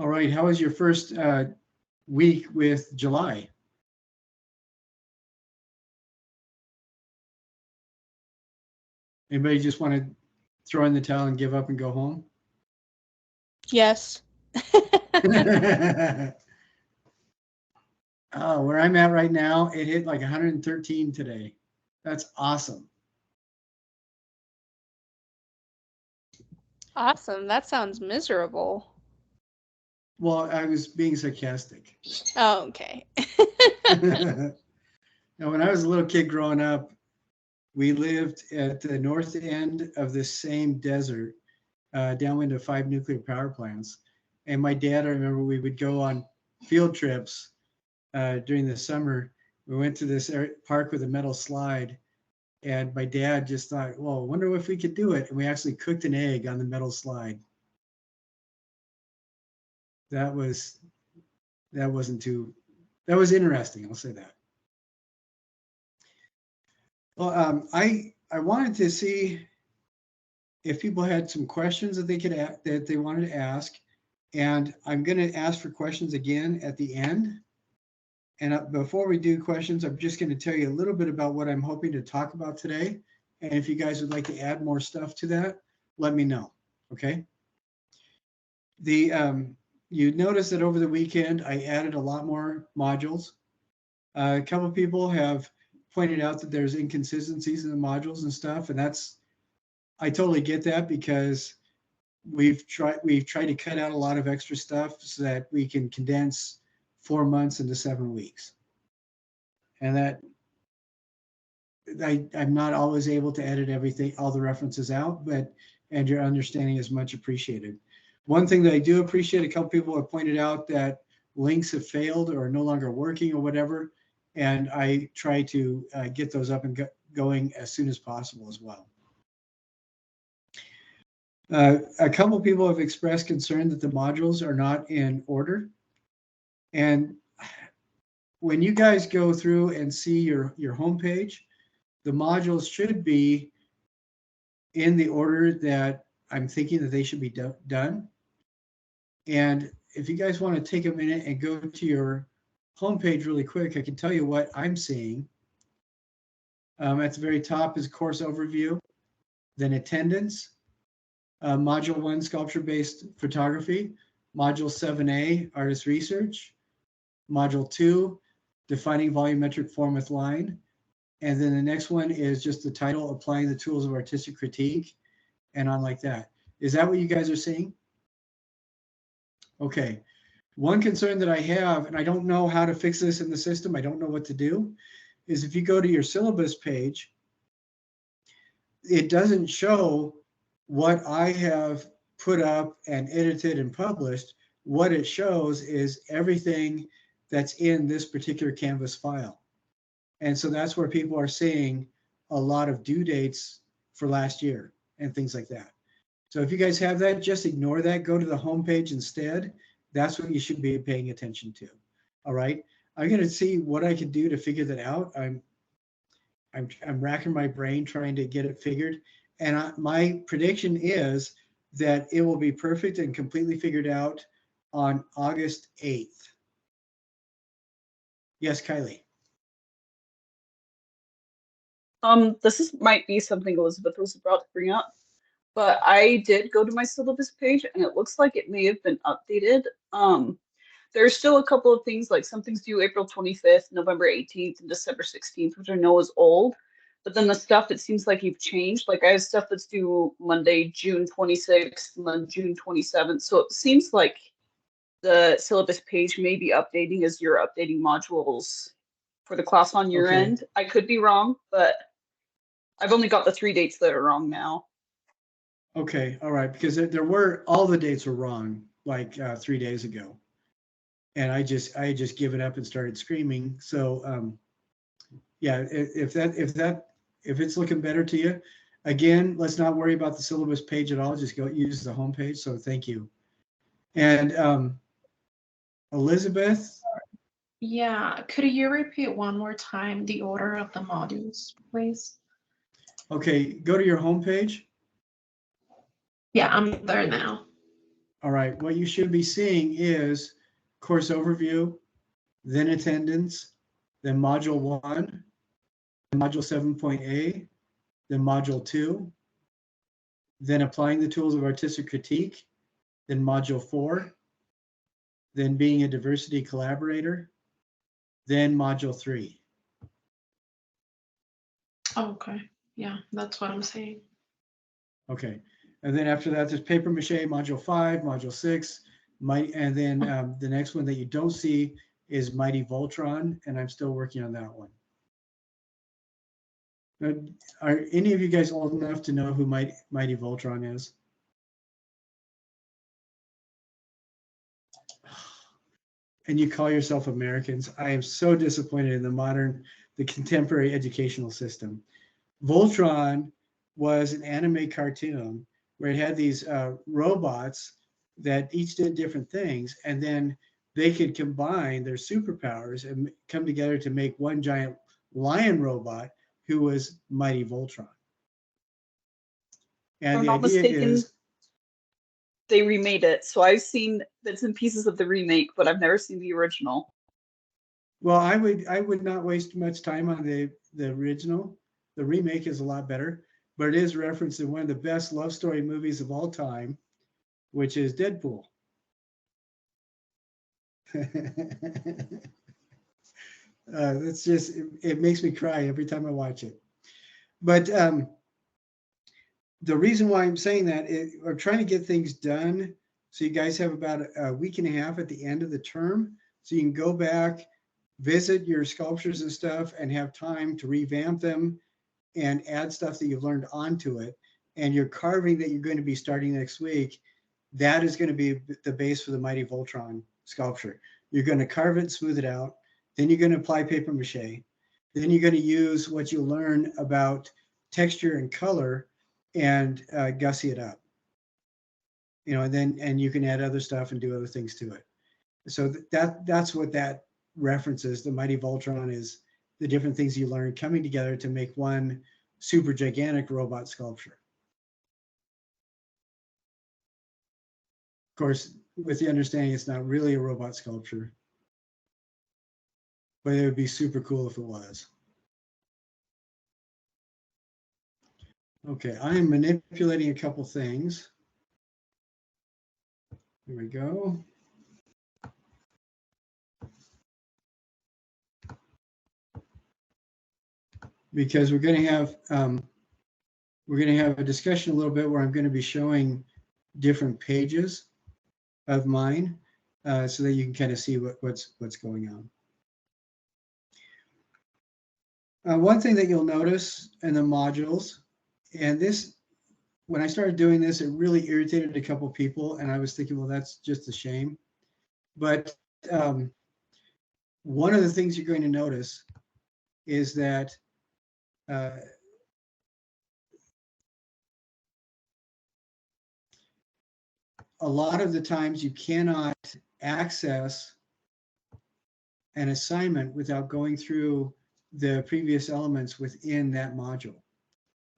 All right. How was your first week with July? Anybody just want to throw in the towel and give up and go home? Yes. Where I'm at right now, it hit like 113 today. That's awesome. Awesome. That sounds miserable. Well, I was being sarcastic. Oh, okay. Now, when I was a little kid growing up, we lived at the north end of this same desert, downwind of 5 nuclear power plants. And my dad, I remember we would go on field trips during the summer. We went to this park with a metal slide, and my dad just thought, well, I wonder if we could do it. And we actually cooked an egg on the metal slide. That was interesting. I'll say that. Well, I wanted to see if people had some questions that they wanted to ask, and I'm going to ask for questions again at the end. And before we do questions, I'm just going to tell you a little bit about what I'm hoping to talk about today. And if you guys would like to add more stuff to that, let me know. Okay. You notice that over the weekend I added a lot more modules. A couple of people have pointed out that there's inconsistencies in the modules and stuff, and I totally get that, because we've tried to cut out a lot of extra stuff so that we can condense 4 months into 7 weeks. And that I'm not always able to edit everything, all the references out, and your understanding is much appreciated. One thing that I do appreciate, a couple people have pointed out that links have failed or are no longer working or whatever, and I try to get those up and going as soon as possible as well. A couple people have expressed concern that the modules are not in order. And when you guys go through and see your homepage, the modules should be in the order that I'm thinking that they should be done. And if you guys want to take a minute and go to your homepage really quick, I can tell you what I'm seeing. At the very top is course overview, then attendance, module 1, sculpture-based photography, module 7A, artist research, module 2, defining volumetric form with line, and then the next one is just the title, applying the tools of artistic critique, and on like that. Is that what you guys are seeing? Okay. One concern that I have, and I don't know how to fix this in the system, I don't know what to do, is if you go to your syllabus page, it doesn't show what I have put up and edited and published. What it shows is everything that's in this particular Canvas file. And so that's where people are seeing a lot of due dates for last year and things like that. So if you guys have that, just ignore that. Go to the homepage instead. That's what you should be paying attention to. All right. I'm going to see what I can do to figure that out. I'm racking my brain trying to get it figured. And my prediction is that it will be perfect and completely figured out on August 8th. Yes, Kylie. Might be something Elizabeth was about to bring up, but I did go to my syllabus page and it looks like it may have been updated. There's still a couple of things, like some things due April 25th, November 18th, and December 16th, which I know is old. But then the stuff, it seems like you've changed. Like I have stuff that's due Monday, June 26th, and June 27th. So it seems like the syllabus page may be updating as you're updating modules for the class on your end. I could be wrong, but I've only got the 3 dates that are wrong now. Okay, all right, because there were, all the dates were wrong like 3 days ago. And I had just given up and started screaming. So yeah, if it's looking better to you, again, let's not worry about the syllabus page at all. Just go use the home page. So thank you. And Elizabeth. Yeah, could you repeat one more time the order of the modules, please? Okay, go to your home page. Yeah, I'm there now. All right, what you should be seeing is course overview, then attendance, then module 1, then module 7.A, then module 2, then applying the tools of artistic critique, then module 4, then being a diversity collaborator, then module 3. Oh, okay. Yeah, that's what I'm saying. Okay, and then after that, there's paper mache, module 5, module 6, and then the next one that you don't see is Mighty Voltron, and I'm still working on that one. Now, are any of you guys old enough to know who Mighty Voltron is? And you call yourself Americans? I am so disappointed in the contemporary educational system. Voltron was an anime cartoon where it had these robots that each did different things, and then they could combine their superpowers and come together to make one giant lion robot who was Mighty Voltron. And If the I'm not idea mistaken, is, they remade it. So I've seen bits and pieces of the remake, but I've never seen the original. well, I would not waste much time on the original. The remake is a lot better, but it is referenced in one of the best love story movies of all time, which is Deadpool. That's just, it makes me cry every time I watch it. But the reason why I'm saying that is we're trying to get things done. So you guys have about a week and a half at the end of the term. So you can go back, visit your sculptures and stuff, and have time to revamp them and add stuff that you've learned onto it. And your carving that you're going to be starting next week, that is going to be the base for the Mighty Voltron sculpture. You're going to carve it, smooth it out. Then you're going to apply paper mache. Then you're going to use what you learn about texture and color and gussy it up. You know, and you can add other stuff and do other things to it. So that's what that references. The Mighty Voltron is the different things you learn coming together to make one super gigantic robot sculpture. Of course, with the understanding it's not really a robot sculpture, but it would be super cool if it was. Okay, I am manipulating a couple things. Here we go. Because we're going to have a discussion a little bit where I'm going to be showing different pages of mine, so that you can kind of see what's going on. One thing that you'll notice in the modules, and this, when I started doing this, it really irritated a couple people, and I was thinking, well, that's just a shame. But one of the things you're going to notice is that a lot of the times you cannot access an assignment without going through the previous elements within that module,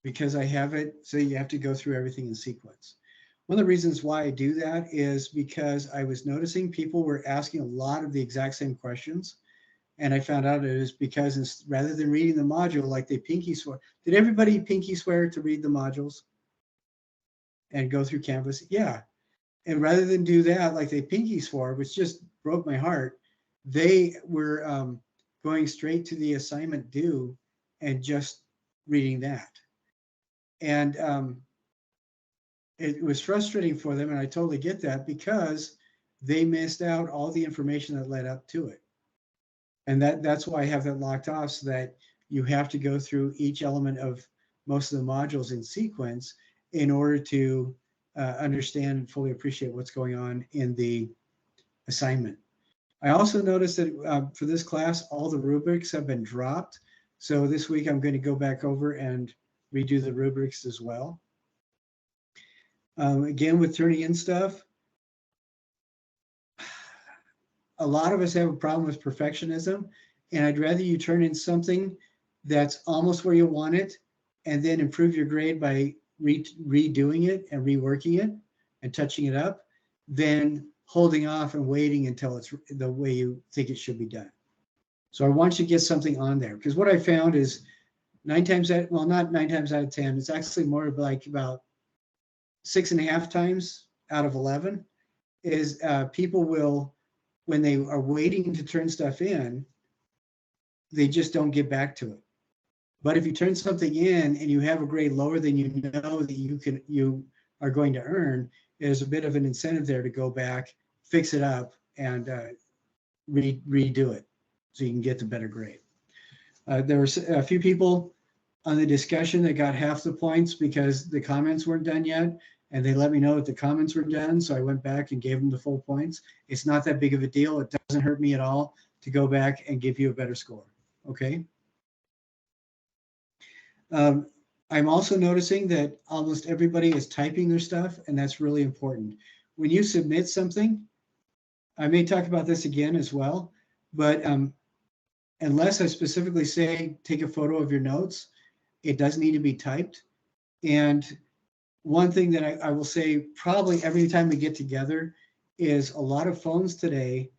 because I have it, so you have to go through everything in sequence. One of the reasons why I do that is because I was noticing people were asking a lot of the exact same questions, and I found out it is because rather than reading the module like they pinky swear. Did everybody pinky swear to read the modules and go through Canvas? Yeah. And rather than do that like they pinky swore, which just broke my heart, they were going straight to the assignment due and just reading that. And it was frustrating for them, and I totally get that, because they missed out all the information that led up to it. And that's why I have that locked off, so that you have to go through each element of most of the modules in sequence in order to understand and fully appreciate what's going on in the assignment. I also noticed that for this class, all the rubrics have been dropped. So this week I'm going to go back over and redo the rubrics as well. Again, with turning in stuff, a lot of us have a problem with perfectionism, and I'd rather you turn in something that's almost where you want it and then improve your grade by redoing it and reworking it and touching it up, than holding off and waiting until it's the way you think it should be done. So I want you to get something on there, because what I found is not 9 times out of 10, it's actually more like about 6.5 times out of 11 is people will, when they are waiting to turn stuff in, they just don't get back to it. But if you turn something in and you have a grade lower than you know that you are going to earn, there's a bit of an incentive there to go back, fix it up, and redo it so you can get the better grade. There were a few people on the discussion that got half the points because the comments weren't done yet, and they let me know that the comments were done, so I went back and gave them the full points. It's not that big of a deal. It doesn't hurt me at all to go back and give you a better score, okay? I'm also noticing that almost everybody is typing their stuff, and that's really important. When you submit something, I may talk about this again as well, but unless I specifically say take a photo of your notes, it does need to be typed. And one thing that I will say probably every time we get together is a lot of phones today,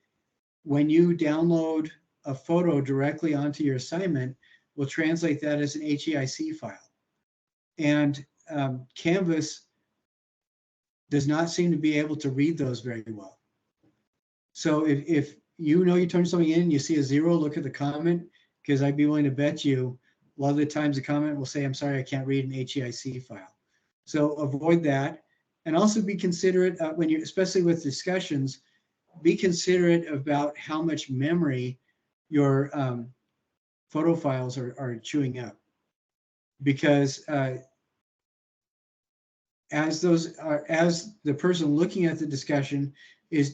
when you download a photo directly onto your assignment, will translate that as an HEIC file. And Canvas does not seem to be able to read those very well. So if you know you turn something in, you see a 0, look at the comment, because I'd be willing to bet you a lot of the times the comment will say, I'm sorry, I can't read an HEIC file. So avoid that. And also be considerate when you, especially with discussions, be considerate about how much memory your photo files are chewing up. Because as the person looking at the discussion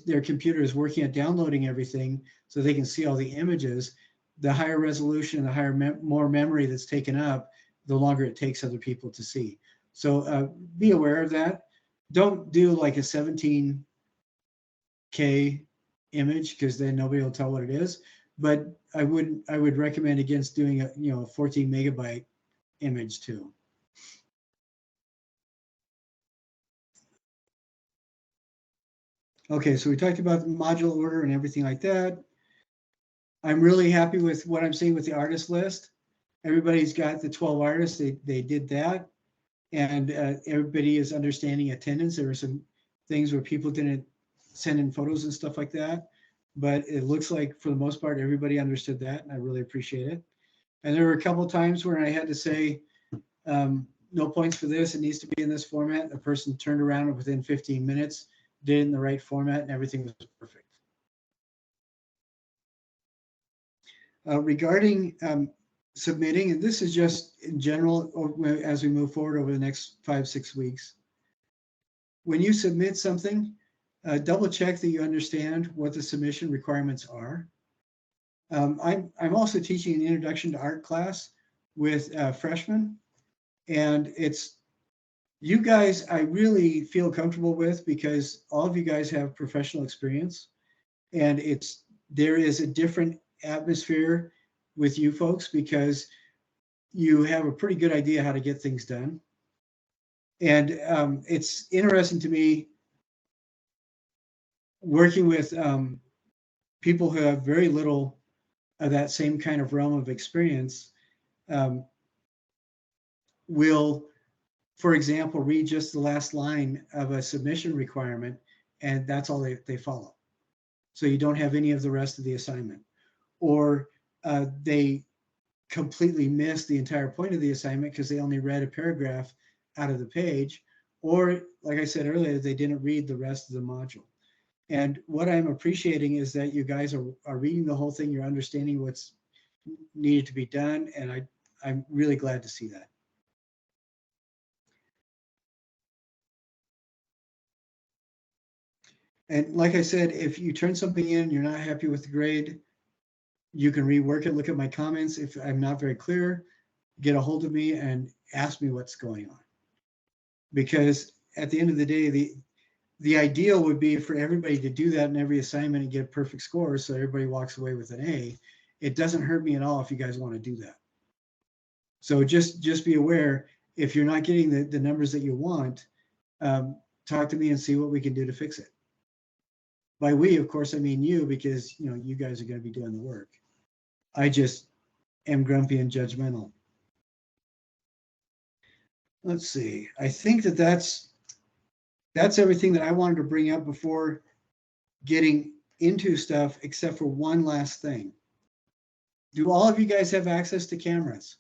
their computer is working at downloading everything so they can see all the images, the higher resolution, the higher more memory that's taken up, the longer it takes other people to see. So be aware of that. Don't do like a 17K image, because then nobody will tell what it is. But I would recommend against doing a 14 megabyte image too. Okay, so we talked about the module order and everything like that. I'm really happy with what I'm seeing with the artist list. Everybody's got the 12 artists, they did that. And everybody is understanding attendance. There were some things where people didn't send in photos and stuff like that. But it looks like for the most part, everybody understood that, and I really appreciate it. And there were a couple of times where I had to say, no points for this, it needs to be in this format. The person turned around within 15 minutes, did it in the right format, and everything was perfect. Regarding submitting, and this is just in general as we move forward over the next 5-6 weeks, when you submit something, double check that you understand what the submission requirements are. I'm also teaching an introduction to art class with freshmen, and it's you guys I really feel comfortable with, because all of you guys have professional experience, and there is a different atmosphere with you folks because you have a pretty good idea how to get things done. And it's interesting to me working with people who have very little of that same kind of realm of experience, will, for example, read just the last line of a submission requirement, and that's all they follow. So you don't have any of the rest of the assignment. Or they completely miss the entire point of the assignment because they only read a paragraph out of the page. Or, like I said earlier, they didn't read the rest of the module. And what I'm appreciating is that you guys are reading the whole thing, you're understanding what's needed to be done, and I'm really glad to see that. And like I said, if you turn something in and you're not happy with the grade, you can rework it, look at my comments. If I'm not very clear, get a hold of me and ask me what's going on. Because at the end of the day, the ideal would be for everybody to do that in every assignment and get a perfect score so everybody walks away with an A. It doesn't hurt me at all if you guys want to do that. So just be aware, if you're not getting the numbers that you want, talk to me and see what we can do to fix it. By we, of course, I mean you, because you guys are going to be doing the work. I just am grumpy and judgmental. Let's see. I think that's everything that I wanted to bring up before getting into stuff, except for one last thing. Do all of you guys have access to cameras?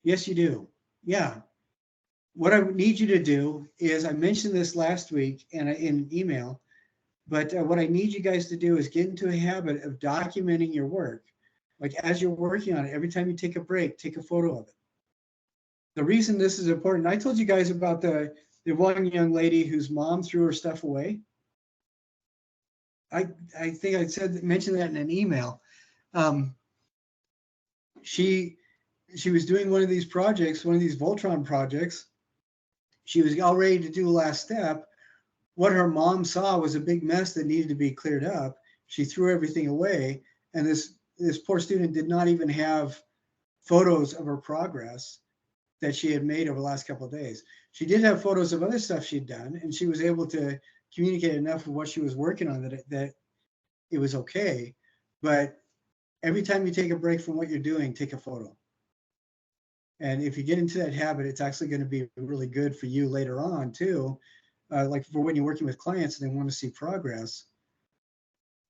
Yes, you do. Yeah. What I need you to do is, I mentioned this last week and in an email, but what I need you guys to do is get into a habit of documenting your work. Like as you're working on it, every time you take a break, take a photo of it. The reason this is important, I told you guys about the one young lady whose mom threw her stuff away. I think I mentioned that in an email. She was doing one of these projects, one of these Voltron projects. She was all ready to do the last step. What her mom saw was a big mess that needed to be cleared up. She threw everything away, and this poor student did not even have photos of her progress that she had made over the last couple of days. She did have photos of other stuff she'd done, and she was able to communicate enough of what she was working on that it was okay. But every time you take a break from what you're doing, take a photo. And if you get into that habit, it's actually going to be really good for you later on too. Like for when you're working with clients and they want to see progress,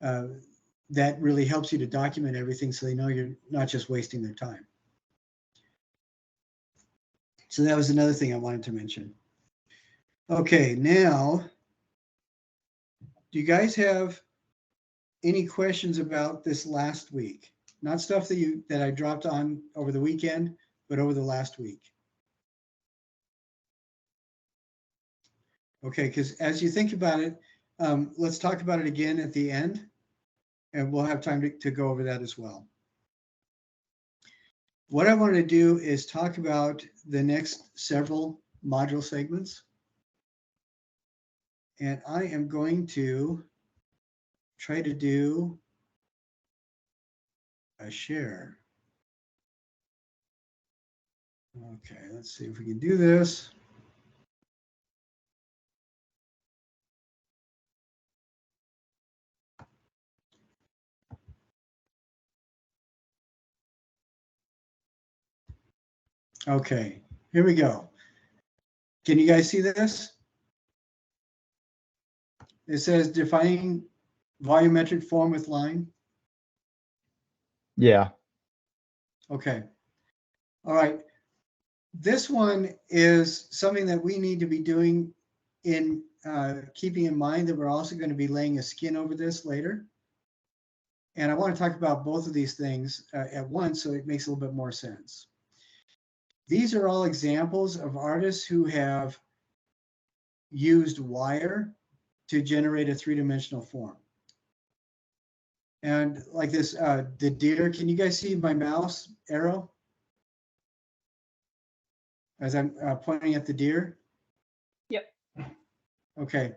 that really helps you to document everything so they know you're not just wasting their time. So that was another thing I wanted to mention. Okay, now, do you guys have any questions about this last week? Not stuff that I dropped on over the weekend, but over the last week. Okay, because as you think about it, let's talk about it again at the end, and we'll have time to go over that as well. What I want to do is talk about the next several module segments. And I am going to try to do a share. Okay, let's see if we can do this. Okay, here we go. Can you guys see this? It says defining volumetric form with line. Yeah. Okay. All right. This one is something that we need to be doing in keeping in mind that we're also going to be laying a skin over this later. And I want to talk about both of these things at once so it makes a little bit more sense. These are all examples of artists who have used wire to generate a three-dimensional form. And like this, the deer, can you guys see my mouse arrow? As I'm pointing at the deer? Yep. Okay.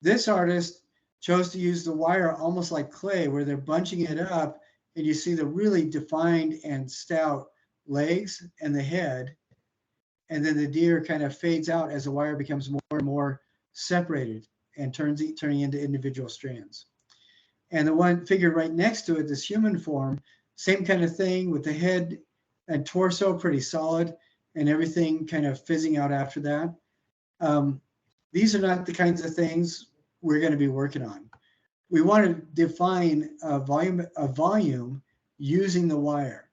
This artist chose to use the wire almost like clay, where they're bunching it up, and you see the really defined and stout legs and the head, and then the deer kind of fades out as the wire becomes more and more separated and turning into individual strands. And the one figure right next to it, this human form, same kind of thing with the head and torso pretty solid and everything kind of fizzing out after that. These are not the kinds of things we're going to be working on. We want to define a volume using the wire.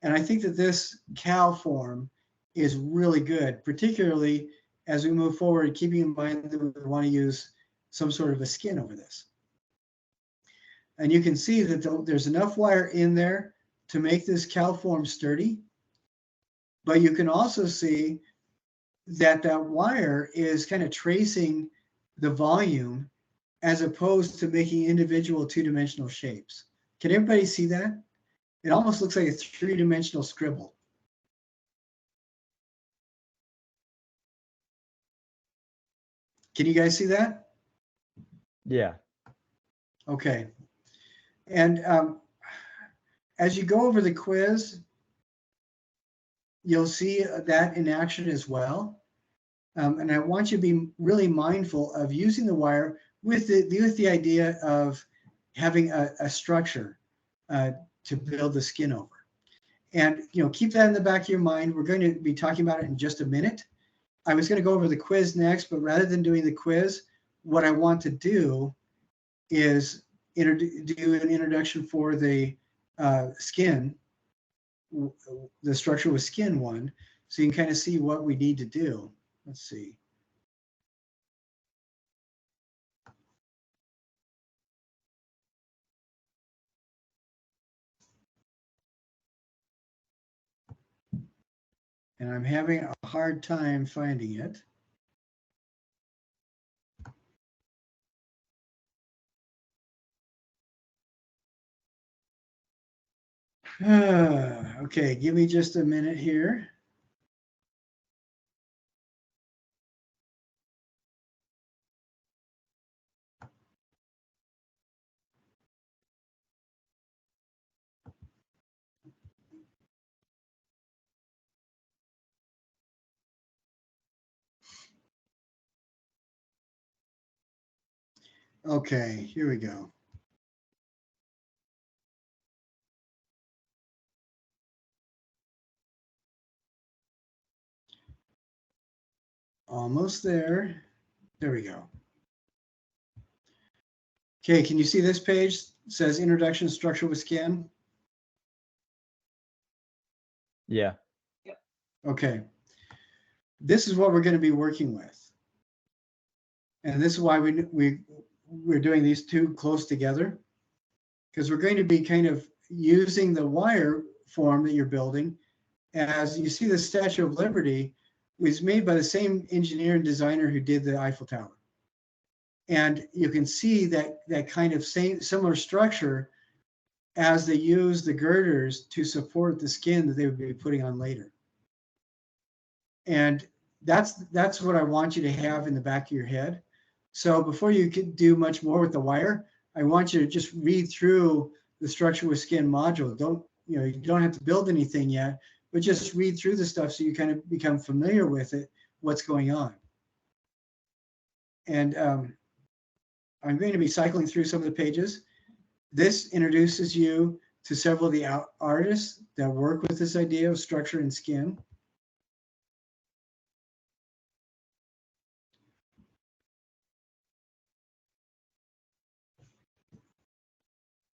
And I think that this cow form is really good, particularly as we move forward, keeping in mind that we want to use some sort of a skin over this. And you can see that there's enough wire in there to make this cow form sturdy. But you can also see that that wire is kind of tracing the volume as opposed to making individual two-dimensional shapes. Can everybody see that? It almost looks like a three-dimensional scribble. Can you guys see that? Yeah. Okay. And as you go over the quiz, you'll see that in action as well. And I want you to be really mindful of using the wire with the idea of having a structure to build the skin over. And keep that in the back of your mind. We're going to be talking about it in just a minute. I was going to go over the quiz next, but rather than doing the quiz, what I want to do is do an introduction for the skin, the structure with skin one, so you can kind of see what we need to do. Let's see. And I'm having a hard time finding it. Okay, give me just a minute here. Okay, here we go. Almost there. There we go. Okay, can you see this page? It says Introduction Structure with Skin. Yeah. Okay. This is what we're going to be working with. And this is why we're doing these two close together, because we're going to be kind of using the wire form that you're building. As you see, the Statue of Liberty was made by the same engineer and designer who did the Eiffel Tower. And you can see that kind of similar structure as they use the girders to support the skin that they would be putting on later. And that's what I want you to have in the back of your head. So before you can do much more with the wire, I want you to just read through the structure with skin module. You don't have to build anything yet, but just read through the stuff so you kind of become familiar with it, what's going on. And I'm going to be cycling through some of the pages. This introduces you to several of the artists that work with this idea of structure and skin.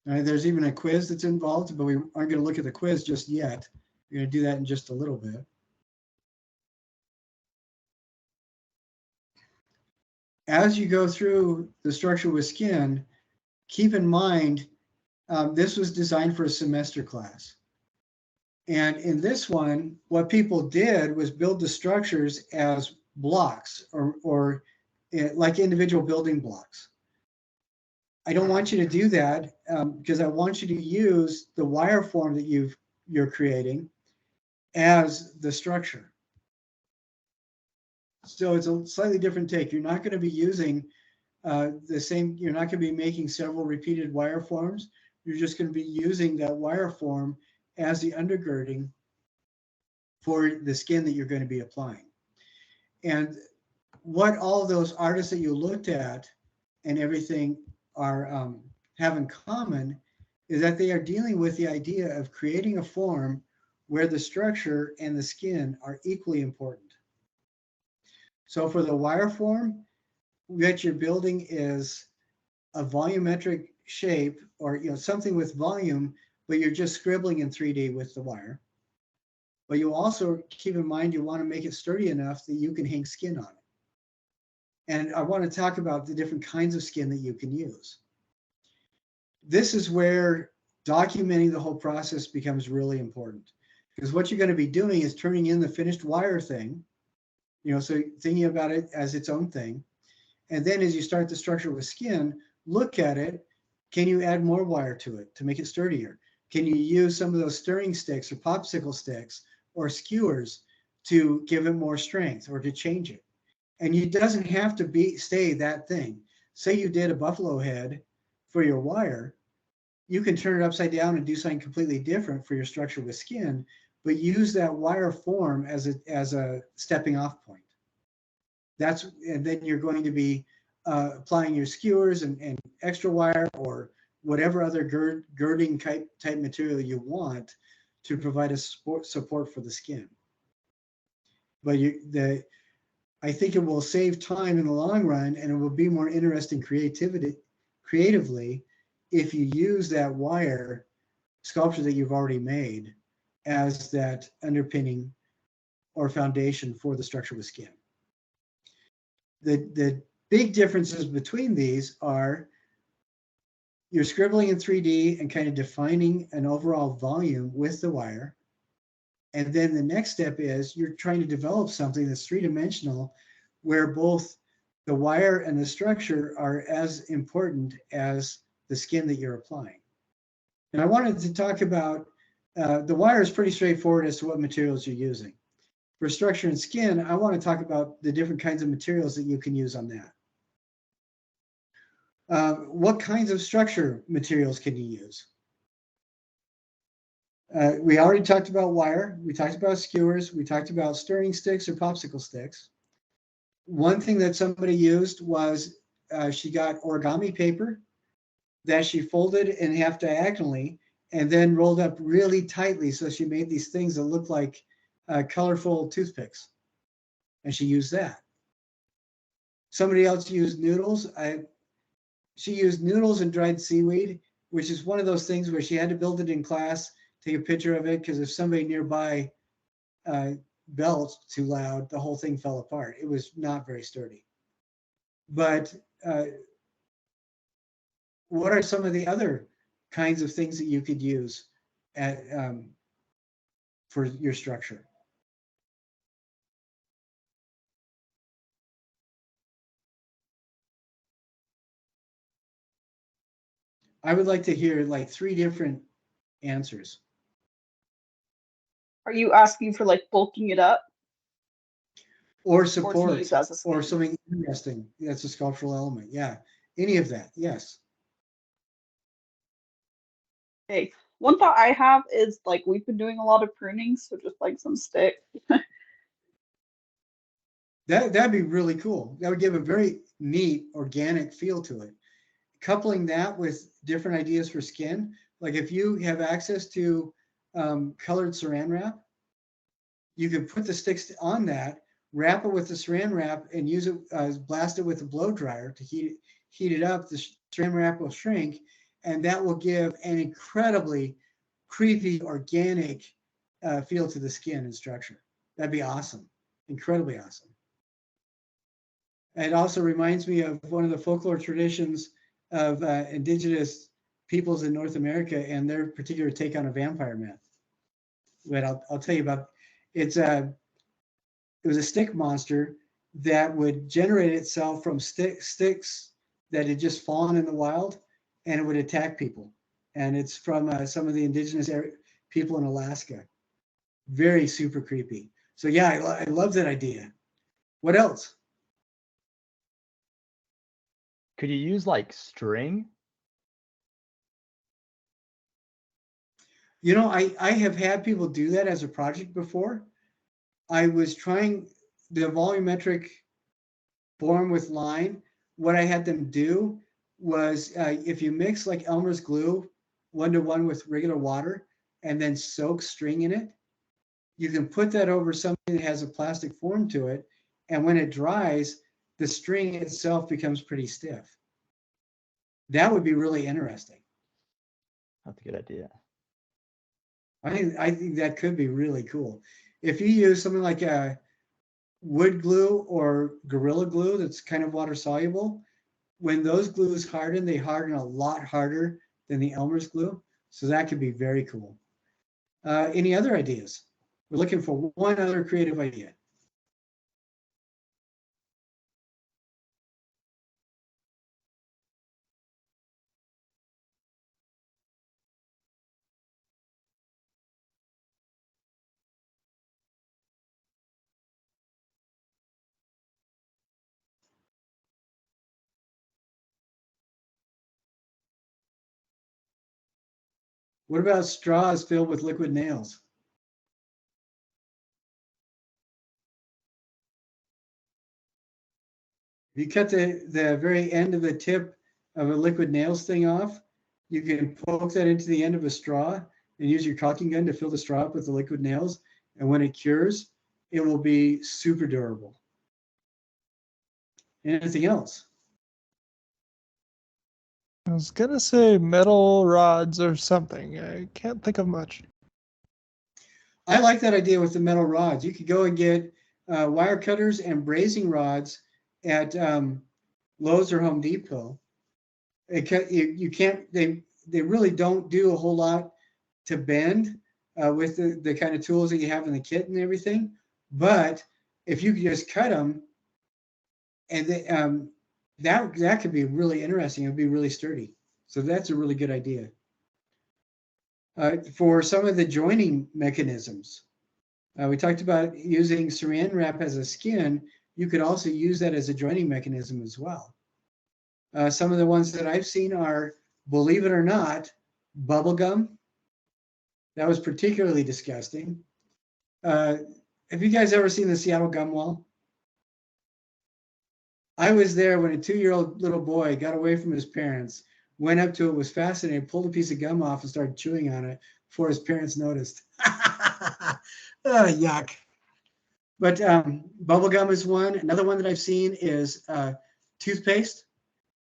There's even a quiz that's involved, but we aren't going to look at the quiz just yet. We're going to do that in just a little bit. As you go through the structure with skin, keep in mind, this was designed for a semester class. And in this one, what people did was build the structures as blocks or like individual building blocks. I don't want you to do that because I want you to use the wire form that you're creating as the structure. So it's a slightly different take. You're not going to be using the same, you're not going to be making several repeated wire forms. You're just going to be using that wire form as the undergirding for the skin that you're going to be applying. And what all of those artists that you looked at and everything are have in common is that they are dealing with the idea of creating a form where the structure and the skin are equally important. So for the wire form, what you're building is a volumetric shape or something with volume, but you're just scribbling in 3D with the wire. But you also keep in mind you want to make it sturdy enough that you can hang skin on it. And I want to talk about the different kinds of skin that you can use. This is where documenting the whole process becomes really important, because what you're going to be doing is turning in the finished wire thing, so thinking about it as its own thing. And then as you start the structure with skin, look at it. Can you add more wire to it to make it sturdier? Can you use some of those stirring sticks or popsicle sticks or skewers to give it more strength or to change it? And it doesn't have to stay that thing. Say you did a buffalo head for your wire, you can turn it upside down and do something completely different for your structure with skin, but use that wire form as a stepping off point. And then you're going to be applying your skewers and extra wire or whatever other girding type material you want to provide a support for the skin. But I think it will save time in the long run, and it will be more interesting creatively if you use that wire sculpture that you've already made as that underpinning or foundation for the structure with skin. The big differences between these are you're scribbling in 3D and kind of defining an overall volume with the wire. And then the next step is you're trying to develop something that's three-dimensional where both the wire and the structure are as important as the skin that you're applying. And I wanted to talk about, the wire is pretty straightforward as to what materials you're using. For structure and skin, I want to talk about the different kinds of materials that you can use on that. What kinds of structure materials can you use? We already talked about wire. We talked about skewers. We talked about stirring sticks or popsicle sticks. One thing that somebody used was she got origami paper that she folded in half diagonally and then rolled up really tightly. So she made these things that look like colorful toothpicks. And she used that. Somebody else used noodles. She used noodles and dried seaweed, which is one of those things where she had to build it in class, take a picture of it, because if somebody nearby belched too loud, the whole thing fell apart. It was not very sturdy. But what are some of the other kinds of things that you could use for your structure? I would like to hear like 3 different answers. Are you asking for like bulking it up? Or Or to support, use as a skin? or something interesting. That's a sculptural element. Yeah, any of that. Yes. Okay. One thought I have is like we've been doing a lot of pruning, so just like some stick. That'd be really cool. That would give a very neat organic feel to it. Coupling that with different ideas for skin, like if you have access to colored saran wrap, you can put the sticks on that, wrap it with the saran wrap, and use it, blast it with a blow dryer to heat it up. The saran wrap will shrink, and that will give an incredibly creepy, organic feel to the skin and structure. That'd be awesome, incredibly awesome. It also reminds me of one of the folklore traditions of indigenous peoples in North America and their particular take on a vampire myth. But I'll tell you about it. It was a stick monster that would generate itself from sticks that had just fallen in the wild, and it would attack people. And it's from some of the indigenous people in Alaska. Very super creepy. So yeah, I love that idea. What else? Could you use like string? You know, I have had people do that as a project before. I was trying the volumetric form with line. What I had them do was if you mix like Elmer's glue 1-to-1 with regular water and then soak string in it, you can put that over something that has a plastic form to it. And when it dries, the string itself becomes pretty stiff. That would be really interesting. That's a good idea. I think that could be really cool. If you use something like a wood glue or Gorilla Glue that's kind of water soluble, when those glues harden, they harden a lot harder than the Elmer's glue. So that could be very cool. Any other ideas? We're looking for one other creative idea. What about straws filled with liquid nails? If you cut the very end of the tip of a liquid nails thing off, you can poke that into the end of a straw and use your caulking gun to fill the straw up with the liquid nails. And when it cures, it will be super durable. Anything else? I was gonna say metal rods or something. I can't think of much. I like that idea with the metal rods. You could go and get wire cutters and brazing rods at Lowe's or Home Depot. You can't. They really don't do a whole lot to bend with the kind of tools that you have in the kit and everything. But if you could just cut them, and that could be really interesting. It'd be really sturdy. So that's a really good idea. For some of the joining mechanisms, we talked about using saran wrap as a skin. You could also use that as a joining mechanism as well. Some of the ones that I've seen are, believe it or not, bubble gum. That was particularly disgusting. Have you guys ever seen the Seattle gum wall? I was there when a 2-year-old little boy got away from his parents, went up to it, was fascinated, pulled a piece of gum off and started chewing on it before his parents noticed. Oh, yuck. But bubble gum is one. Another one that I've seen is toothpaste.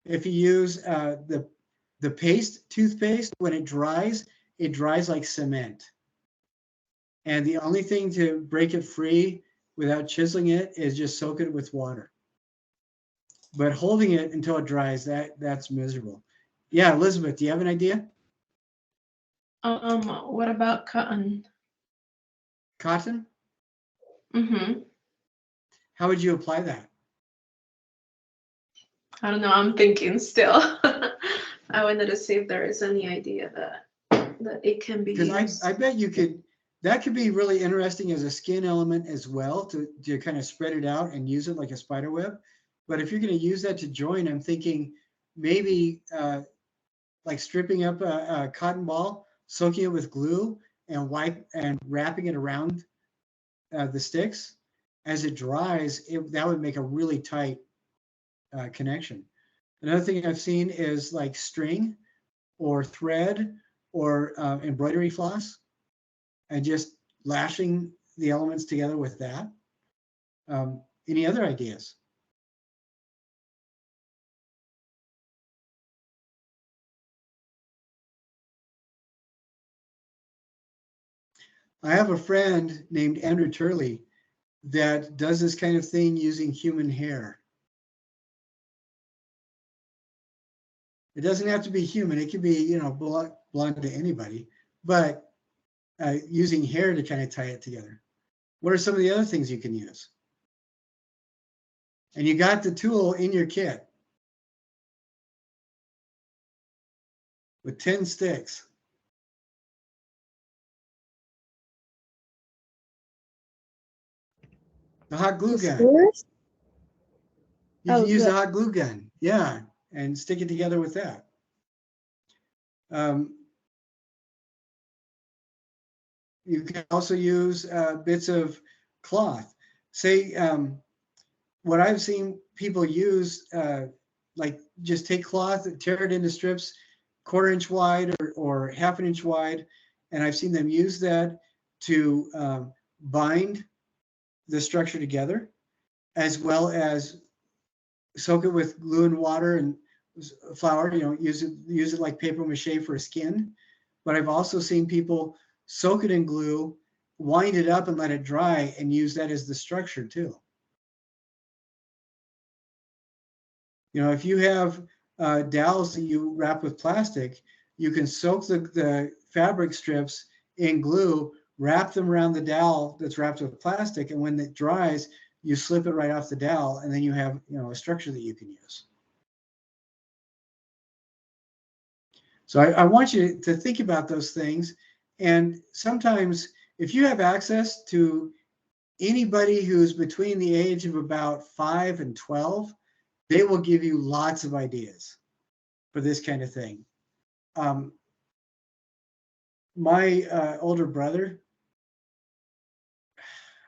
If you use the paste toothpaste, when it dries like cement. And the only thing to break it free without chiseling it is just soak it with water. But holding it until it dries, that's miserable. Yeah, Elizabeth, do you have an idea? What about cotton? Cotton? Mm-hmm. How would you apply that? I don't know, I'm thinking still. I wanted to see if there is any idea that it can be used. Because I bet you could, that could be really interesting as a skin element as well, to kind of spread it out and use it like a spider web. But if you're going to use that to join, I'm thinking maybe like stripping up a cotton ball, soaking it with glue, and wrapping it around the sticks. As it dries, that would make a really tight connection. Another thing I've seen is like string or thread or embroidery floss, and just lashing the elements together with that. Any other ideas? I have a friend named Andrew Turley that does this kind of thing using human hair. It doesn't have to be human. It could be, blonde to anybody, but using hair to kind of tie it together. What are some of the other things you can use? And you got the tool in your kit with 10 sticks. The hot glue gun. Scissors? You can use the the hot glue gun, yeah, and stick it together with that. You can also use bits of cloth. Say, what I've seen people use, like just take cloth, tear it into strips, 1/4 inch wide or 1/2 inch wide, and I've seen them use that to bind the structure together, as well as soak it with glue and water and flour. Use it like paper mache for a skin. But I've also seen people soak it in glue, wind it up and let it dry, and use that as the structure too. If you have dowels that you wrap with plastic, you can soak the fabric strips in glue, wrap them around the dowel that's wrapped with plastic, and when it dries, you slip it right off the dowel, and then you have a structure that you can use. So I want you to think about those things. And sometimes if you have access to anybody who's between the age of about 5 and 12, they will give you lots of ideas for this kind of thing. My older brother,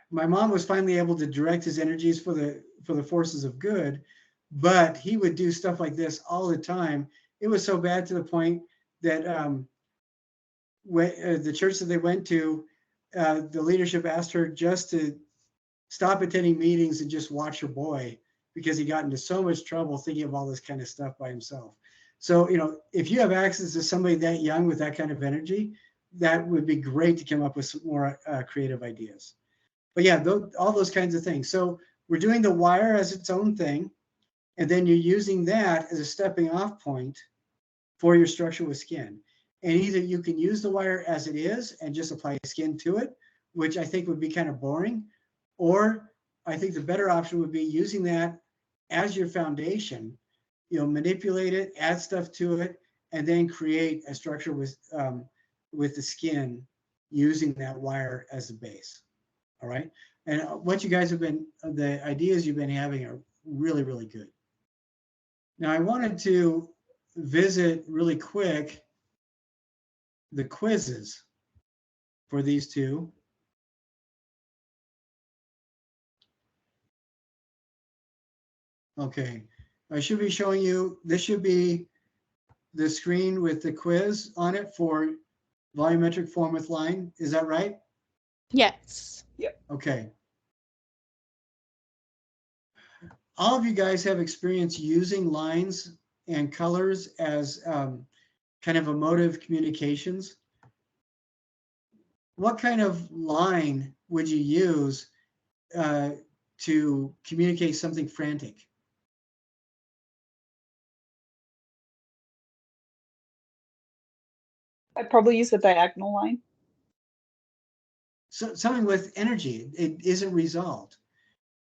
my mom was finally able to direct his energies for the forces of good, but he would do stuff like this all the time. It was so bad to the point that when the church that they went to, the leadership asked her just to stop attending meetings and just watch her boy, because he got into so much trouble thinking of all this kind of stuff by himself. So, you know, if you have access to somebody that young with that kind of energy, that would be great to come up with some more creative ideas. But yeah, all those kinds of things. So we're doing the wire as its own thing, and then you're using that as a stepping off point for your structure with skin. And either you can use the wire as it is and just apply skin to it, which I think would be kind of boring, or I think the better option would be using that as your foundation, you know, manipulate it, add stuff to it, and then create a structure with the skin using that wire as the base. All right. And what you guys have been, the ideas you've been having are really, really good. Now I wanted to visit really quick the quizzes for these two. Okay, I should be showing you, this should be the screen with the quiz on it for volumetric form with line. Is that right? Yes. Okay. All of you guys have experience using lines and colors as kind of emotive communications. What kind of line would you use to communicate something frantic? I'd probably use a diagonal line. So, something with energy, it isn't resolved.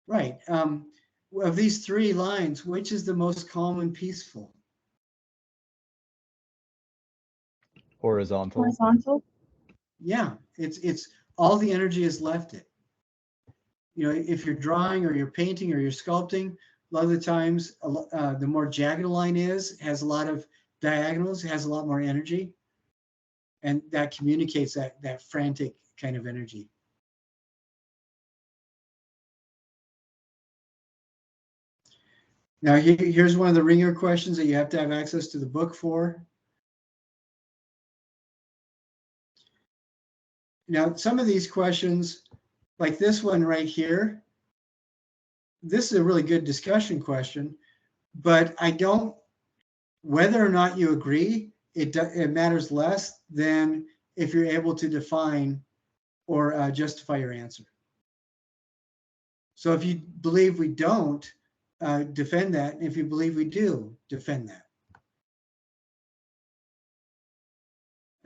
Right. Of these three lines, which is the most calm and peaceful? Horizontal. Horizontal. Yeah, it's all the energy has left it. You know, if you're drawing or you're painting or you're sculpting, a lot of the times, the more jagged a line is, has a lot of diagonals, has a lot more energy, and that communicates that frantic kind of energy. Now, here's one of the ringer questions that you have to have access to the book for. Now, some of these questions, like this one right here, this is a really good discussion question, but I don't, whether or not you agree, it matters less than if you're able to define or justify your answer. So if you believe we don't, defend that. And if you believe we do, defend that.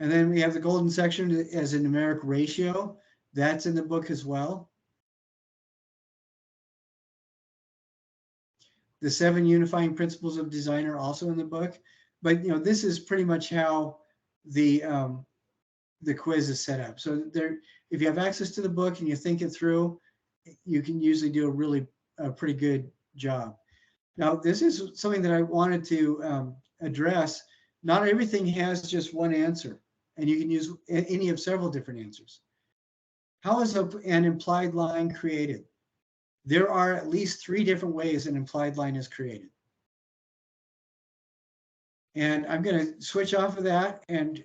And then we have the golden section as a numeric ratio. That's in the book as well. The 7 unifying principles of design are also in the book. But you know, this is pretty much how the quiz is set up. So there, if you have access to the book and you think it through, you can usually do a pretty good job. Now, this is something that I wanted to address. Not everything has just one answer, and you can use any of several different answers. How is an implied line created? There are at least 3 different ways an implied line is created. And I'm going to switch off of that and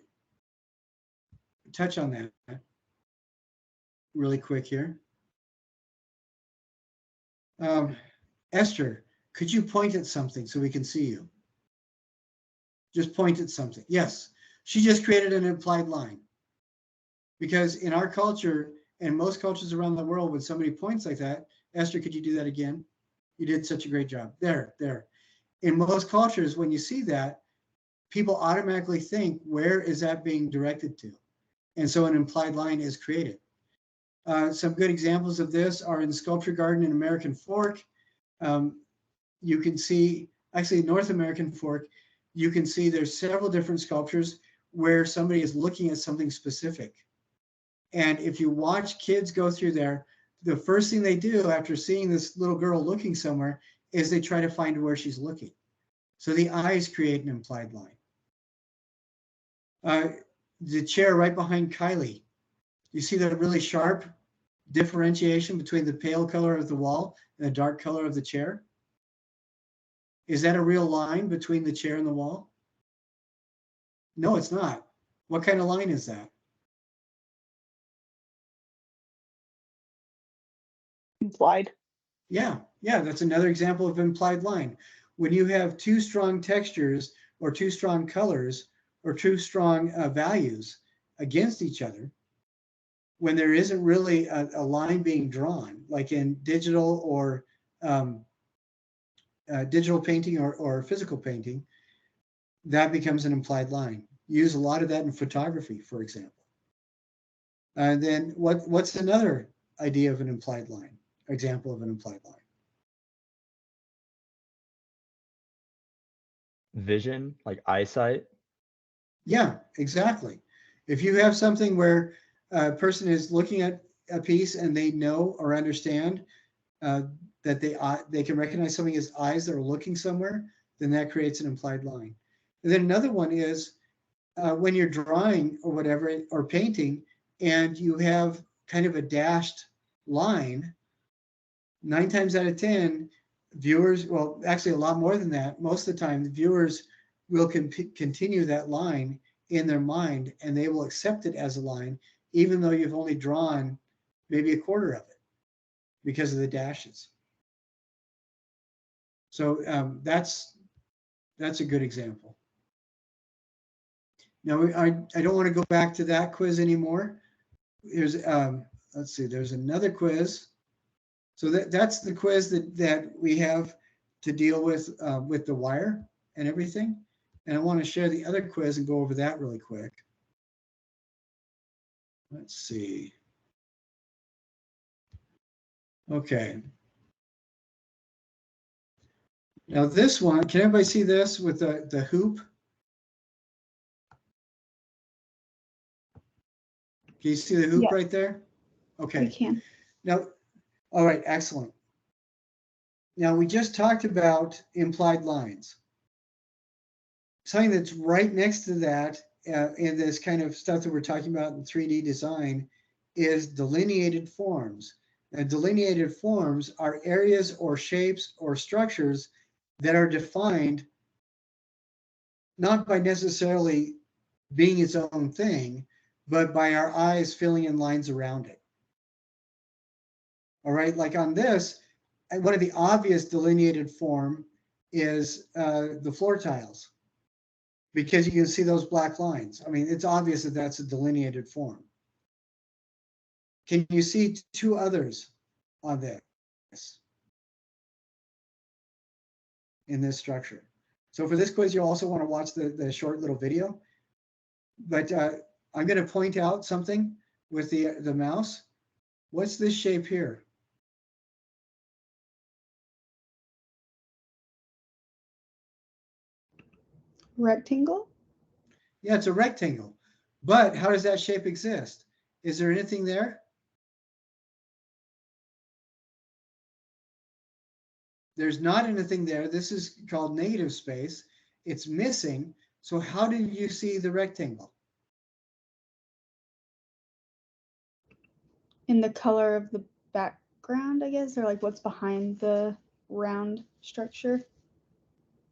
touch on that really quick here. Esther, could you point at something so we can see you? Just point at something. Yes, she just created an implied line. Because in our culture and most cultures around the world, when somebody points like that, Esther, could you do that again? You did such a great job. There. In most cultures, when you see that, people automatically think, where is that being directed to? And so an implied line is created. Some good examples of this are in Sculpture Garden in American Fork. You can see, actually North American Fork, you can see there's several different sculptures where somebody is looking at something specific. And if you watch kids go through there, the first thing they do after seeing this little girl looking somewhere is they try to find where she's looking. So the eyes create an implied line. The chair right behind Kylie, you see that really sharp differentiation between the pale color of the wall and the dark color of the chair? Is that a real line between the chair and the wall? No, it's not. What kind of line is that? Implied. Yeah, that's another example of implied line. When you have two strong textures or two strong colors or two strong values against each other, when there isn't really a line being drawn, like in digital or digital painting or physical painting, that becomes an implied line. Use a lot of that in photography, for example. And then what's another idea of an implied line, example of an implied line? Vision, like eyesight. Yeah, exactly. If you have something where a person is looking at a piece and they know or understand that they can recognize something as eyes that are looking somewhere, then that creates an implied line. And then another one is when you're drawing or whatever, or painting, and you have kind of a dashed line, 9 times out of 10, viewers, well, actually a lot more than that, most of the time, the viewers will continue that line in their mind, and they will accept it as a line, even though you've only drawn maybe a quarter of it because of the dashes. So that's a good example. Now, I don't want to go back to that quiz anymore. Here's, let's see, there's another quiz. So that's the quiz that we have to deal with the wire and everything. And I want to share the other quiz and go over that really quick. Let's see. Okay. Now this one, can everybody see this with the hoop? Can you see the hoop right there? Okay. We can. Now, all right, excellent. Now we just talked about implied lines. Something that's right next to that in this kind of stuff that we're talking about in 3D design is delineated forms. And delineated forms are areas or shapes or structures that are defined not by necessarily being its own thing, but by our eyes filling in lines around it. All right, like on this, one of the obvious delineated form is the floor tiles, because you can see those black lines. I mean, it's obvious that that's a delineated form. Can you see two others on this in this structure? So for this quiz, you'll also want to watch the short little video, but I'm going to point out something with the mouse. What's this shape here? Rectangle? Yeah, it's a rectangle. But how does that shape exist? Is there anything there? There's not anything there. This is called negative space. It's missing. So how did you see the rectangle? In the color of the background, I guess, or like what's behind the round structure.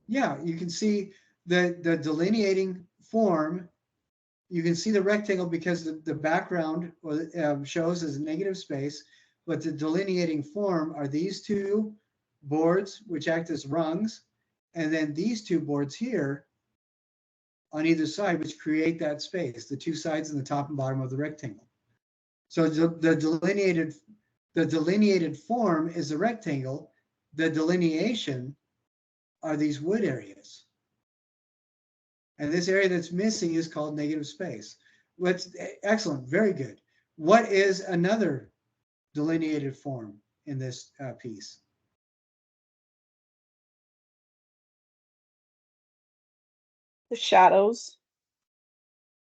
Yeah, you can see the delineating form. You can see the rectangle because the background shows as a negative space, but the delineating form are these two boards, which act as rungs, and then these two boards here on either side, which create that space, the two sides in the top and bottom of the rectangle. So the delineated form is a rectangle. The delineation are these wood areas. And this area that's missing is called negative space. What's excellent, very good. What is another delineated form in this piece? The shadows.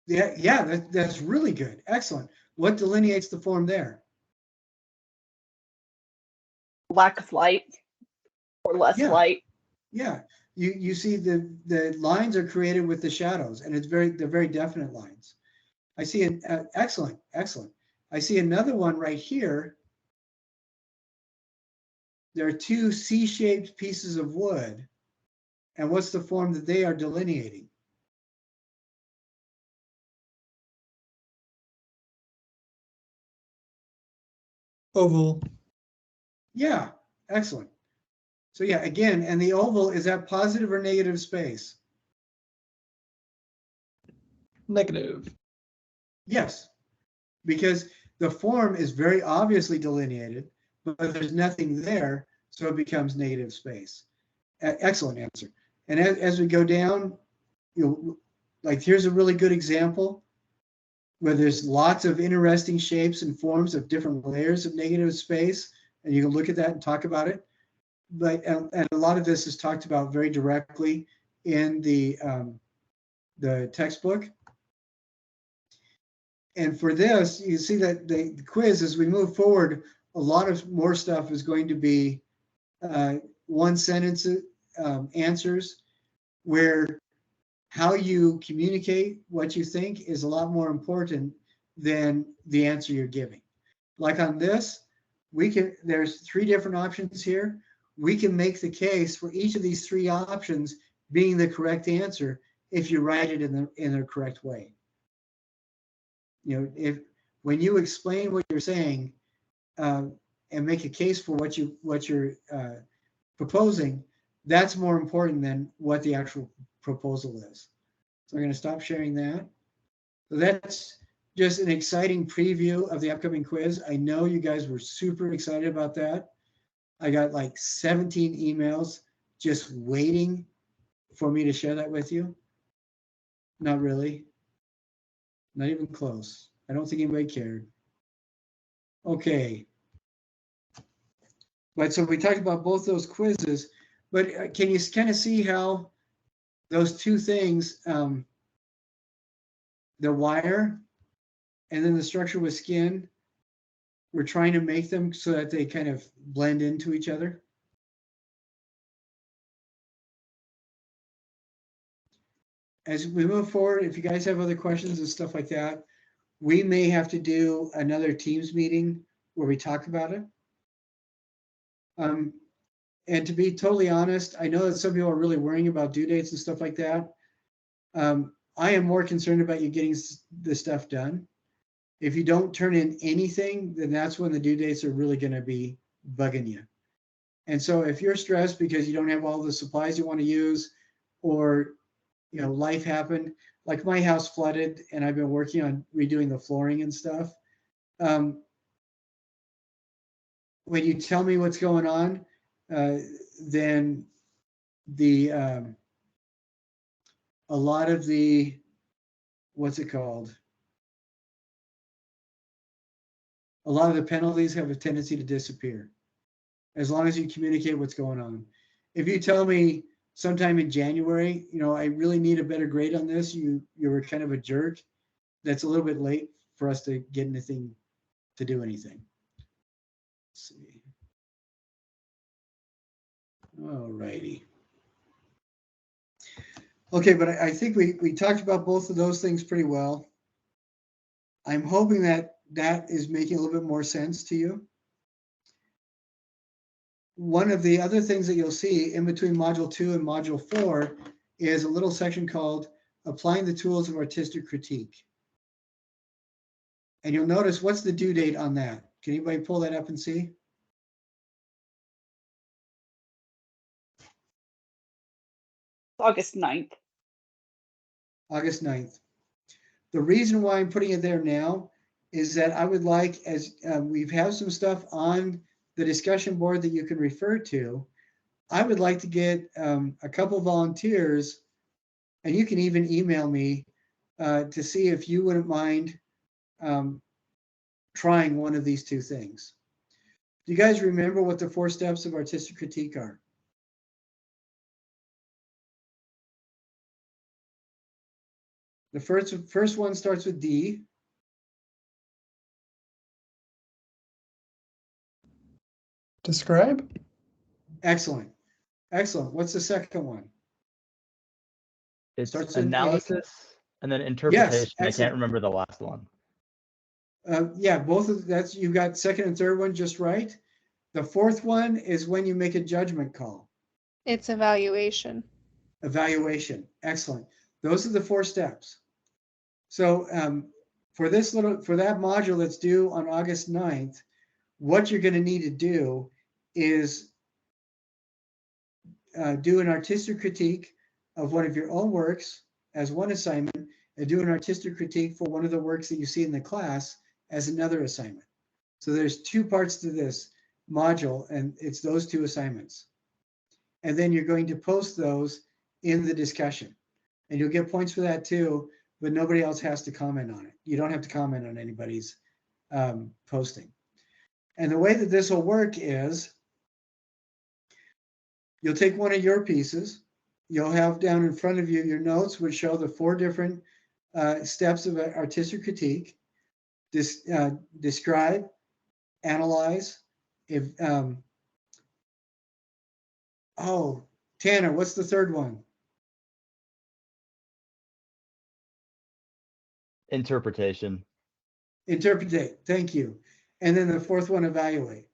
Yeah, that's really good. Excellent. What delineates the form there? Lack of light or less light. Yeah, you see the lines are created with the shadows, and they're very definite lines. I see an excellent. I see another one right here. There are two C-shaped pieces of wood And what's the form that they are delineating? Oval. Yeah, excellent. So yeah, again, and the oval, is that positive or negative space? Negative. Yes, because the form is very obviously delineated, but there's nothing there, so it becomes negative space. Excellent answer. And as we go down, like here's a really good example where there's lots of interesting shapes and forms of different layers of negative space, and you can look at that and talk about it. But and a lot of this is talked about very directly in the textbook. And for this, you see that the quiz, as we move forward, a lot of more stuff is going to be one sentence answers, where how you communicate what you think is a lot more important than the answer you're giving. Like on this, there's 3 different options here. We can make the case for each of these 3 options being the correct answer if you write it in the correct way. When you explain what you're saying and make a case for what you're proposing, that's more important than what the actual proposal is. So I'm going to stop sharing that. So that's just an exciting preview of the upcoming quiz. I know you guys were super excited about that. I got like 17 emails just waiting for me to share that with you. Not really. Not even close. I don't think anybody cared. Okay. But so we talked about both those quizzes, but can you kind of see how those 2 things, the wire and then the structure with skin, we're trying to make them so that they kind of blend into each other? As we move forward, if you guys have other questions and stuff like that, we may have to do another Teams meeting where we talk about it. And to be totally honest, I know that some people are really worrying about due dates and stuff like that. I am more concerned about you getting this stuff done. If you don't turn in anything, then that's when the due dates are really going to be bugging you. And so if you're stressed because you don't have all the supplies you want to use, or life happened, like my house flooded and I've been working on redoing the flooring and stuff. When you tell me what's going on, then a lot of the, what's it called? A lot of the penalties have a tendency to disappear as long as you communicate what's going on. If you tell me sometime in January, I really need a better grade on this, you were kind of a jerk, that's a little bit late for us to get anything, to do anything. Let's see. All righty. Okay, but I think we talked about both of those things pretty well. I'm hoping that is making a little bit more sense to you. One of the other things that you'll see in between Module 2 and Module 4 is a little section called Applying the Tools of Artistic Critique. And you'll notice, what's the due date on that? Can anybody pull that up and see? August 9th. August 9th. The reason why I'm putting it there now is that I would like, as we have some stuff on the discussion board that you can refer to, I would like to get a couple volunteers, and you can even email me to see if you wouldn't mind trying one of these 2 things. Do you guys remember what the 4 steps of artistic critique are? The first one starts with D. Describe. Excellent. Excellent. What's the second one? It's Starts with A. analysis and then interpretation. I excellent. can't remember the last one. Yeah, both of that's, you got second and third one just right. The fourth one is when you make a judgment call. It's evaluation. evaluation. Excellent. Those are the 4 steps. So for that module that's due on August 9th, what you're going to need to do is do an artistic critique of one of your own works as one assignment, and do an artistic critique for one of the works that you see in the class as another assignment. So there's 2 parts to this module, and it's those 2 assignments. And then you're going to post those in the discussion. And you'll get points for that too, but nobody else has to comment on it. You don't have to comment on anybody's posting. And the way that this will work is you'll take one of your pieces, you'll have down in front of you your notes, which show the 4 different steps of artistic critique. Describe, analyze. Tanner, what's the 3rd one? Interpretation. Interpretate. Thank you. And then the 4th one, evaluate.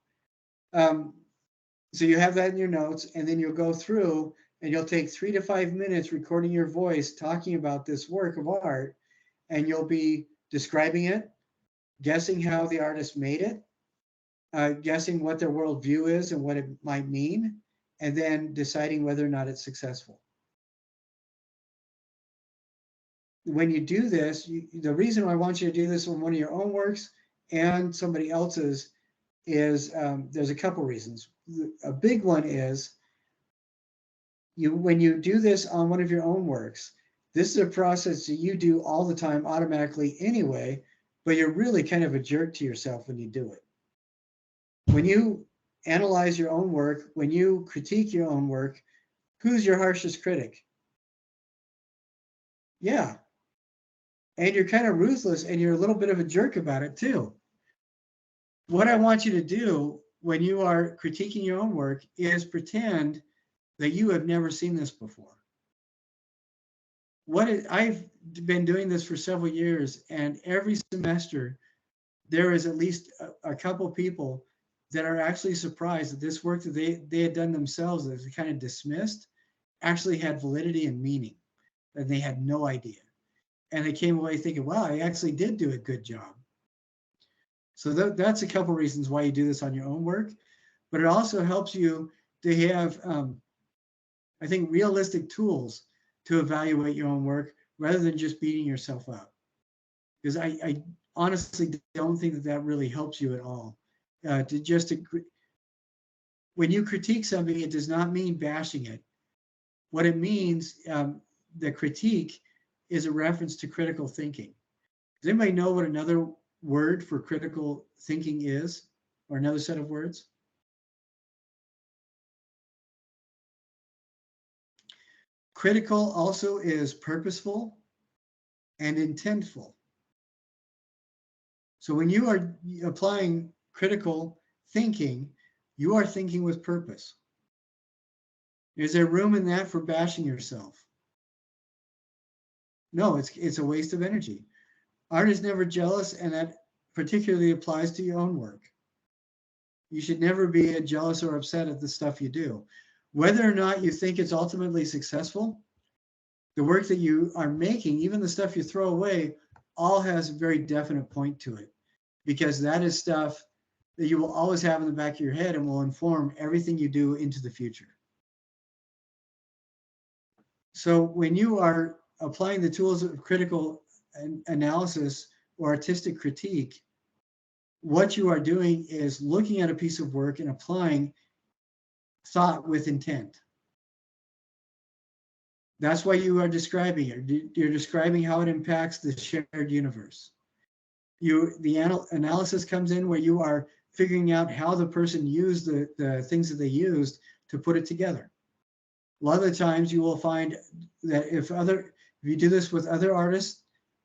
So you have that in your notes, and then you'll go through and you'll take 3 to 5 minutes recording your voice talking about this work of art, and you'll be describing it, guessing how the artist made it, guessing what their worldview is and what it might mean, and then deciding whether or not it's successful. When you do this, the reason I want you to do this on one of your own works and somebody else's is there's a couple reasons. A big one is when you do this on one of your own works, this is a process that you do all the time automatically anyway, but you're really kind of a jerk to yourself when you do it. When you analyze your own work, when you critique your own work, who's your harshest critic? Yeah. And you're kind of ruthless, and you're a little bit of a jerk about it too. What I want you to do when you are critiquing your own work is pretend that you have never seen this before. I've been doing this for several years, and every semester there is at least a couple people that are actually surprised that this work that they had done themselves, that they kind of dismissed, actually had validity and meaning, and they had no idea. And they came away thinking, wow, I actually did do a good job. So that's a couple reasons why you do this on your own work, but it also helps you to have, I think, realistic tools to evaluate your own work rather than just beating yourself up. Because I honestly don't think that really helps you at all. When you critique something, it does not mean bashing it. What it means, the critique is a reference to critical thinking. Does anybody know what another word for critical thinking is, or another set of words? Critical also is purposeful and intentful. So when you are applying critical thinking, you are thinking with purpose. Is there room in that for bashing yourself? No, it's a waste of energy. Art is never jealous, and that particularly applies to your own work. You should never be jealous or upset at the stuff you do. Whether or not you think it's ultimately successful, the work that you are making, even the stuff you throw away, all has a very definite point to it, because that is stuff that you will always have in the back of your head and will inform everything you do into the future. So when you are applying the tools of critical analysis or artistic critique, what you are doing is looking at a piece of work and applying thought with intent. That's why you are describing it. You're describing how it impacts the shared universe. The analysis comes in where you are figuring out how the person used the things that they used to put it together. A lot of the times you will find that if you do this with other artists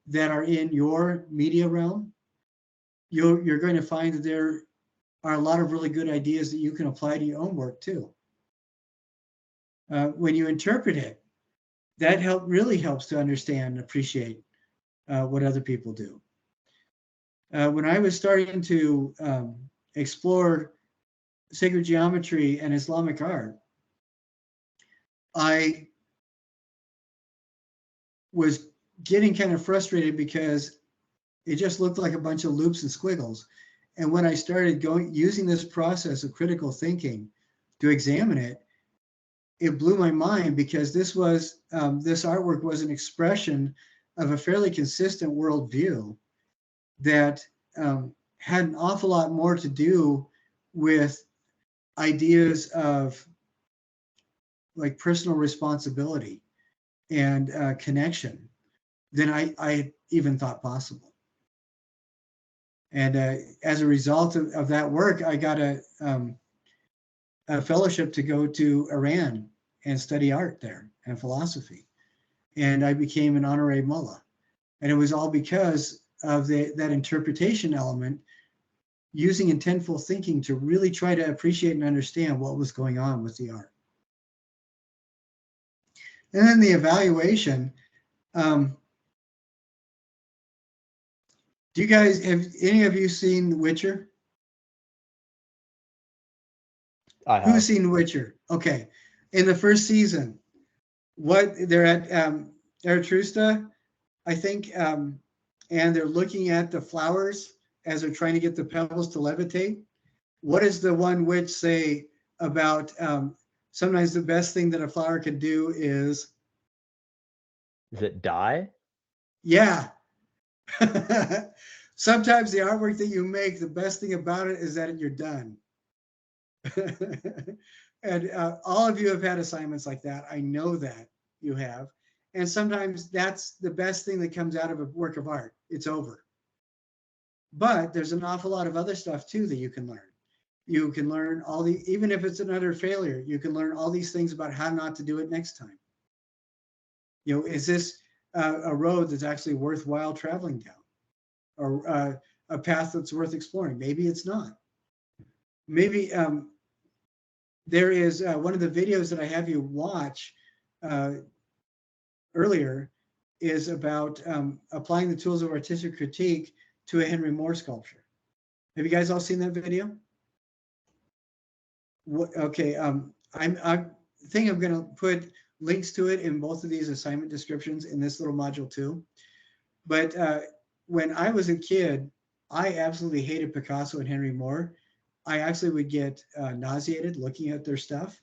that are in your media realm, you're going to find that there are a lot of really good ideas that you can apply to your own work too. When you interpret it, that really helps to understand and appreciate what other people do. When I was starting to explore sacred geometry and Islamic art, I was getting kind of frustrated because it just looked like a bunch of loops and squiggles. And when I started using this process of critical thinking to examine it, it blew my mind, because this artwork was an expression of a fairly consistent worldview that had an awful lot more to do with ideas of like personal responsibility and connection than I even thought possible. And as a result of that work, I got a fellowship to go to Iran and study art there and philosophy. And I became an honorary mullah. And it was all because of that interpretation element, using intentful thinking to really try to appreciate and understand what was going on with the art. And then the evaluation. Do you guys, have any of you seen The Witcher? I have. Who's seen The Witcher? Okay. In the first season, what they're at Arethusa, I think, and they're looking at the flowers as they're trying to get the petals to levitate. What does the one witch say about sometimes the best thing that a flower can do is? Is it die? Yeah. Sometimes the artwork that you make, the best thing about it is that you're done. And all of you have had assignments like that. I know that you have. And sometimes that's the best thing that comes out of a work of art. It's over. But there's an awful lot of other stuff too that you can learn. You can learn even if it's another failure, you can learn all these things about how not to do it next time. You know, is this a road that's actually worthwhile traveling down, or a path that's worth exploring? Maybe it's not. Maybe there is one of the videos that I have you watch earlier is about applying the tools of artistic critique to a Henry Moore sculpture. Have you guys all seen that video? Okay, I think I'm going to put links to it in both of these assignment descriptions in this little module too. But when I was a kid, I absolutely hated Picasso and Henry Moore. I actually would get nauseated looking at their stuff.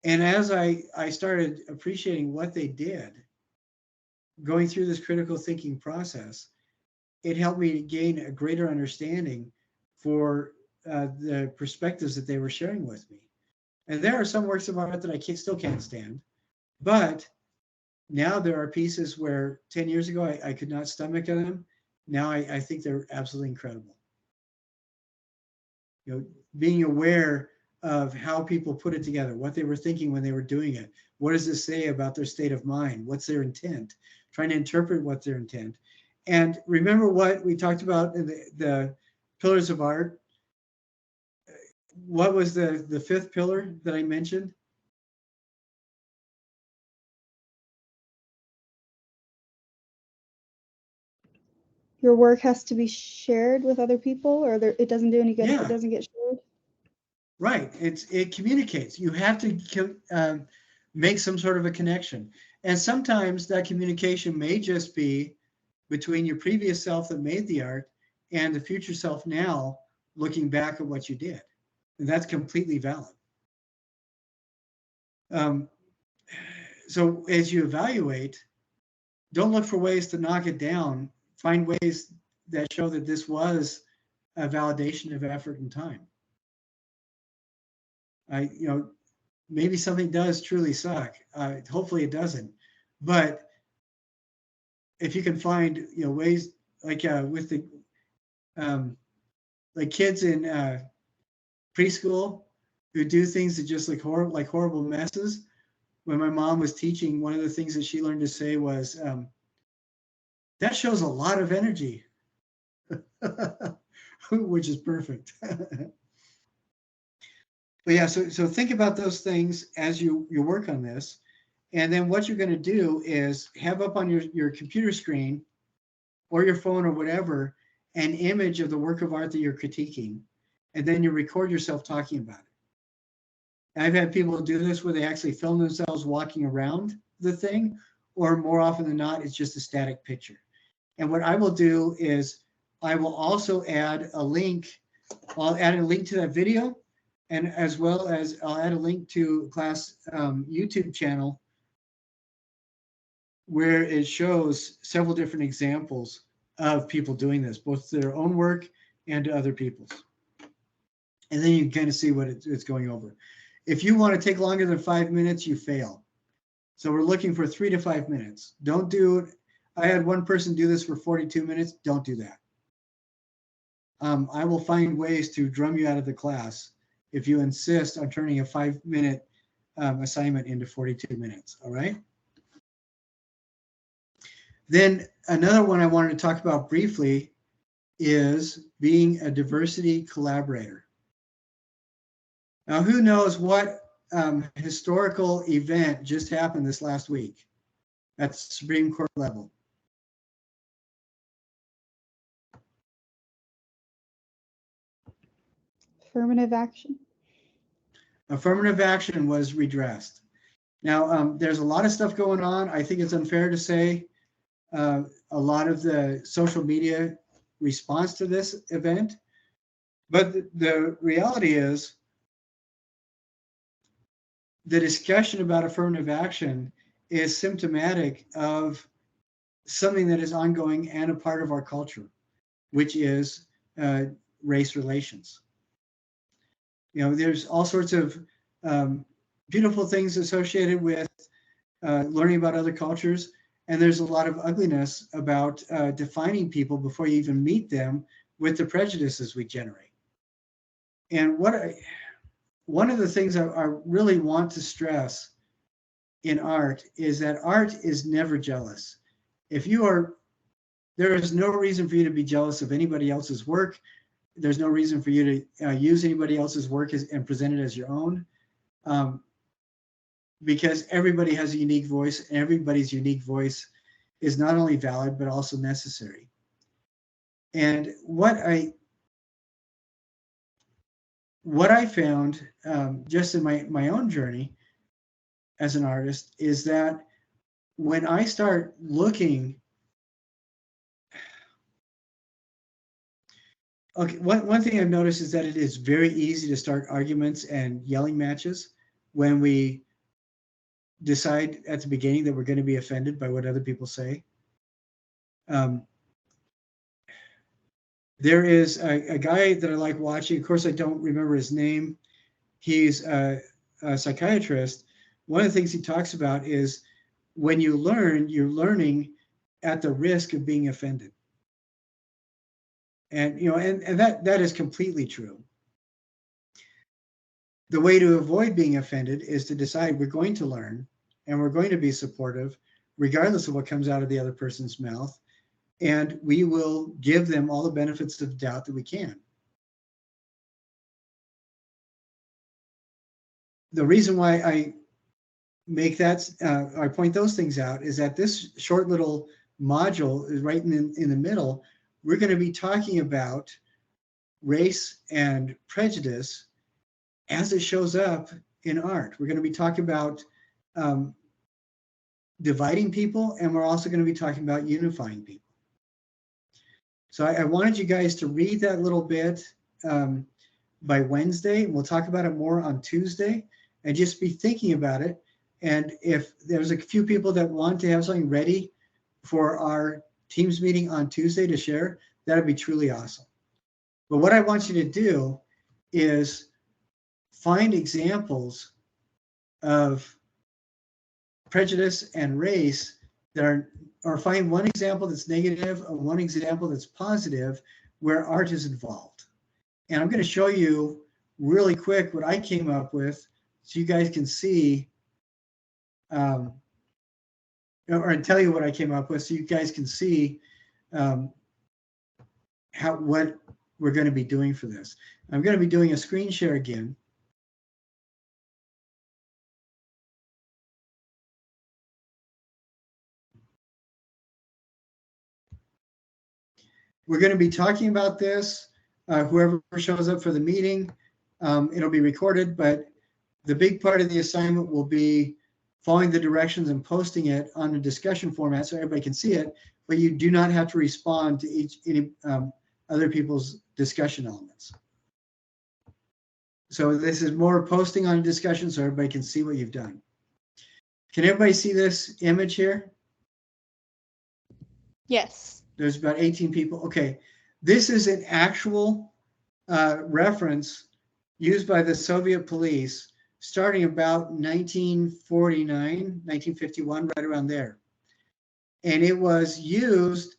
And as I started appreciating what they did, going through this critical thinking process, it helped me to gain a greater understanding for the perspectives that they were sharing with me. And there are some works of art that I still can't stand, but now there are pieces where 10 years ago I could not stomach them. Now I think they're absolutely incredible. You know, being aware of how people put it together, what they were thinking when they were doing it. What does this say about their state of mind? What's their intent? Trying to interpret what's their intent. And remember what we talked about in the pillars of art. What was the fifth pillar that I mentioned? Your work has to be shared with other people, or it doesn't do any good if Yeah. it doesn't get shared? Right. It communicates. You have to make some sort of a connection. And sometimes that communication may just be between your previous self that made the art and the future self now looking back at what you did. And that's completely valid. So as you evaluate, don't look for ways to knock it down. Find ways that show that this was a validation of effort and time. Maybe something does truly suck. Hopefully it doesn't. But if you can find, ways like with the like kids in preschool who do things that just look horrible messes. When my mom was teaching, one of the things that she learned to say was, that shows a lot of energy, which is perfect. But yeah, so think about those things as you work on this. And then what you're going to do is have up on your computer screen or your phone or whatever, an image of the work of art that you're critiquing. And then you record yourself talking about it. And I've had people do this where they actually film themselves walking around the thing, or more often than not, it's just a static picture. And what I will do is I will also add a link. I'll add a link to that video, and as well as I'll add a link to class YouTube channel where it shows several different examples of people doing this, both to their own work and to other people's. And then you can kind of see what it's going over. If you want to take longer than 5 minutes, you fail. So we're looking for 3 to 5 minutes. Don't do it. I had one person do this for 42 minutes. Don't do that. I will find ways to drum you out of the class if you insist on turning a 5-minute assignment into 42 minutes. All right. Then another one I wanted to talk about briefly is being a diversity collaborator. Now, who knows what historical event just happened this last week at the Supreme Court level? Affirmative action. Affirmative action was redressed. Now, there's a lot of stuff going on. I think it's unfair to say a lot of the social media response to this event, but the reality is the discussion about affirmative action is symptomatic of something that is ongoing and a part of our culture, which is race relations. You know, there's all sorts of beautiful things associated with learning about other cultures, and there's a lot of ugliness about defining people before you even meet them with the prejudices we generate. And one of the things I really want to stress in art is that art is never jealous. There is no reason for you to be jealous of anybody else's work. There's no reason for you to use anybody else's work and present it as your own, because everybody has a unique voice, and everybody's unique voice is not only valid, but also necessary. And what I found just in my own journey as an artist is that when I start looking, okay, one thing I've noticed is that it is very easy to start arguments and yelling matches when we decide at the beginning that we're going to be offended by what other people say. There is a guy that I like watching. Of course, I don't remember his name. He's a psychiatrist. One of the things he talks about is when you learn, you're learning at the risk of being offended. And you know, and that is completely true. The way to avoid being offended is to decide we're going to learn and we're going to be supportive, regardless of what comes out of the other person's mouth. And we will give them all the benefits of doubt that we can. The reason why I make that, I point those things out is that this short little module is right in the middle. We're going to be talking about race and prejudice as it shows up in art. We're going to be talking about dividing people, and we're also going to be talking about unifying people. So I wanted you guys to read that little bit by Wednesday. We'll talk about it more on Tuesday, and just be thinking about it. And if there's a few people that want to have something ready for our Teams meeting on Tuesday to share, that'd be truly awesome. But what I want you to do is find examples of prejudice and race that are, or find one example that's negative or one example that's positive where art is involved. And I'm going to show you really quick what I came up with so you guys can see, or tell you what I came up with so you guys can see what we're going to be doing for this. I'm going to be doing a screen share again. We're going to be talking about this. Whoever shows up for the meeting, it'll be recorded, but the big part of the assignment will be following the directions and posting it on a discussion format so everybody can see it, but you do not have to respond to any other people's discussion elements. So this is more posting on a discussion so everybody can see what you've done. Can everybody see this image here? Yes. There's about 18 people. Okay, this is an actual reference used by the Soviet police starting about 1949, 1951, right around there. And it was used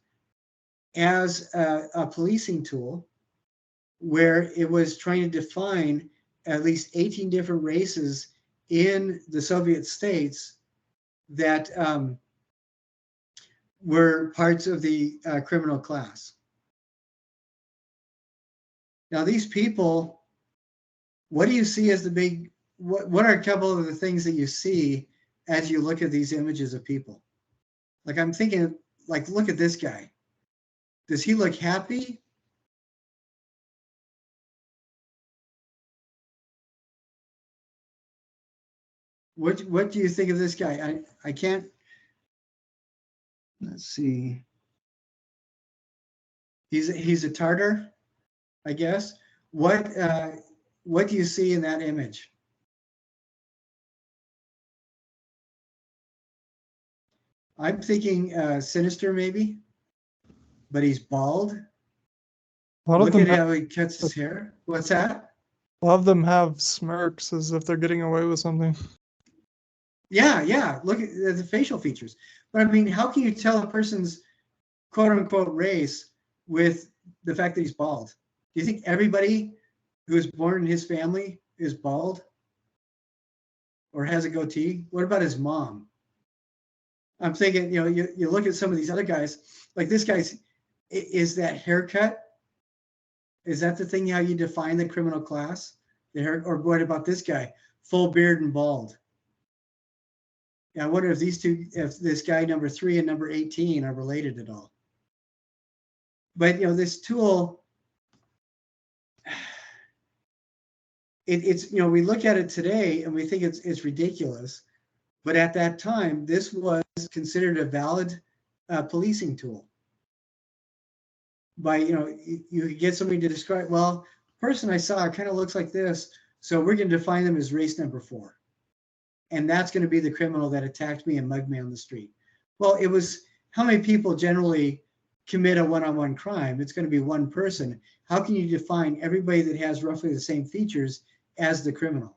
as a policing tool where it was trying to define at least 18 different races in the Soviet states that were parts of the criminal class. Now, these people, what do you see as the big, what are a couple of the things that you see as you look at these images of people? Like I'm thinking, like, look at this guy. Does he look happy? What do you think of this guy? I can't, let's see. He's a Tartar, I guess. What do you see in that image? I'm thinking sinister maybe, but he's bald. A lot of Look them at have, how he cuts his hair. What's that? a lot of them have smirks as if they're getting away with something. Yeah. Look at the facial features. But I mean, how can you tell a person's quote unquote race with the fact that he's bald? Do you think everybody who is born in his family is bald or has a goatee? What about his mom? I'm thinking, you look at some of these other guys, like this guy's, is that haircut? Is that the thing how you define the criminal class? The hair, or what about this guy? Full beard and bald. Yeah, I wonder if these two, if this guy number 3 and number 18 are related at all. But this tool, it's we look at it today and we think it's ridiculous, but at that time this was considered a valid policing tool. By you could get somebody to describe, well, the person I saw kind of looks like this, so we're going to define them as race number 4, and that's going to be the criminal that attacked me and mugged me on the street. Well, it was how many people generally commit a one-on-one crime? It's going to be one person. How can you define everybody that has roughly the same features as the criminal?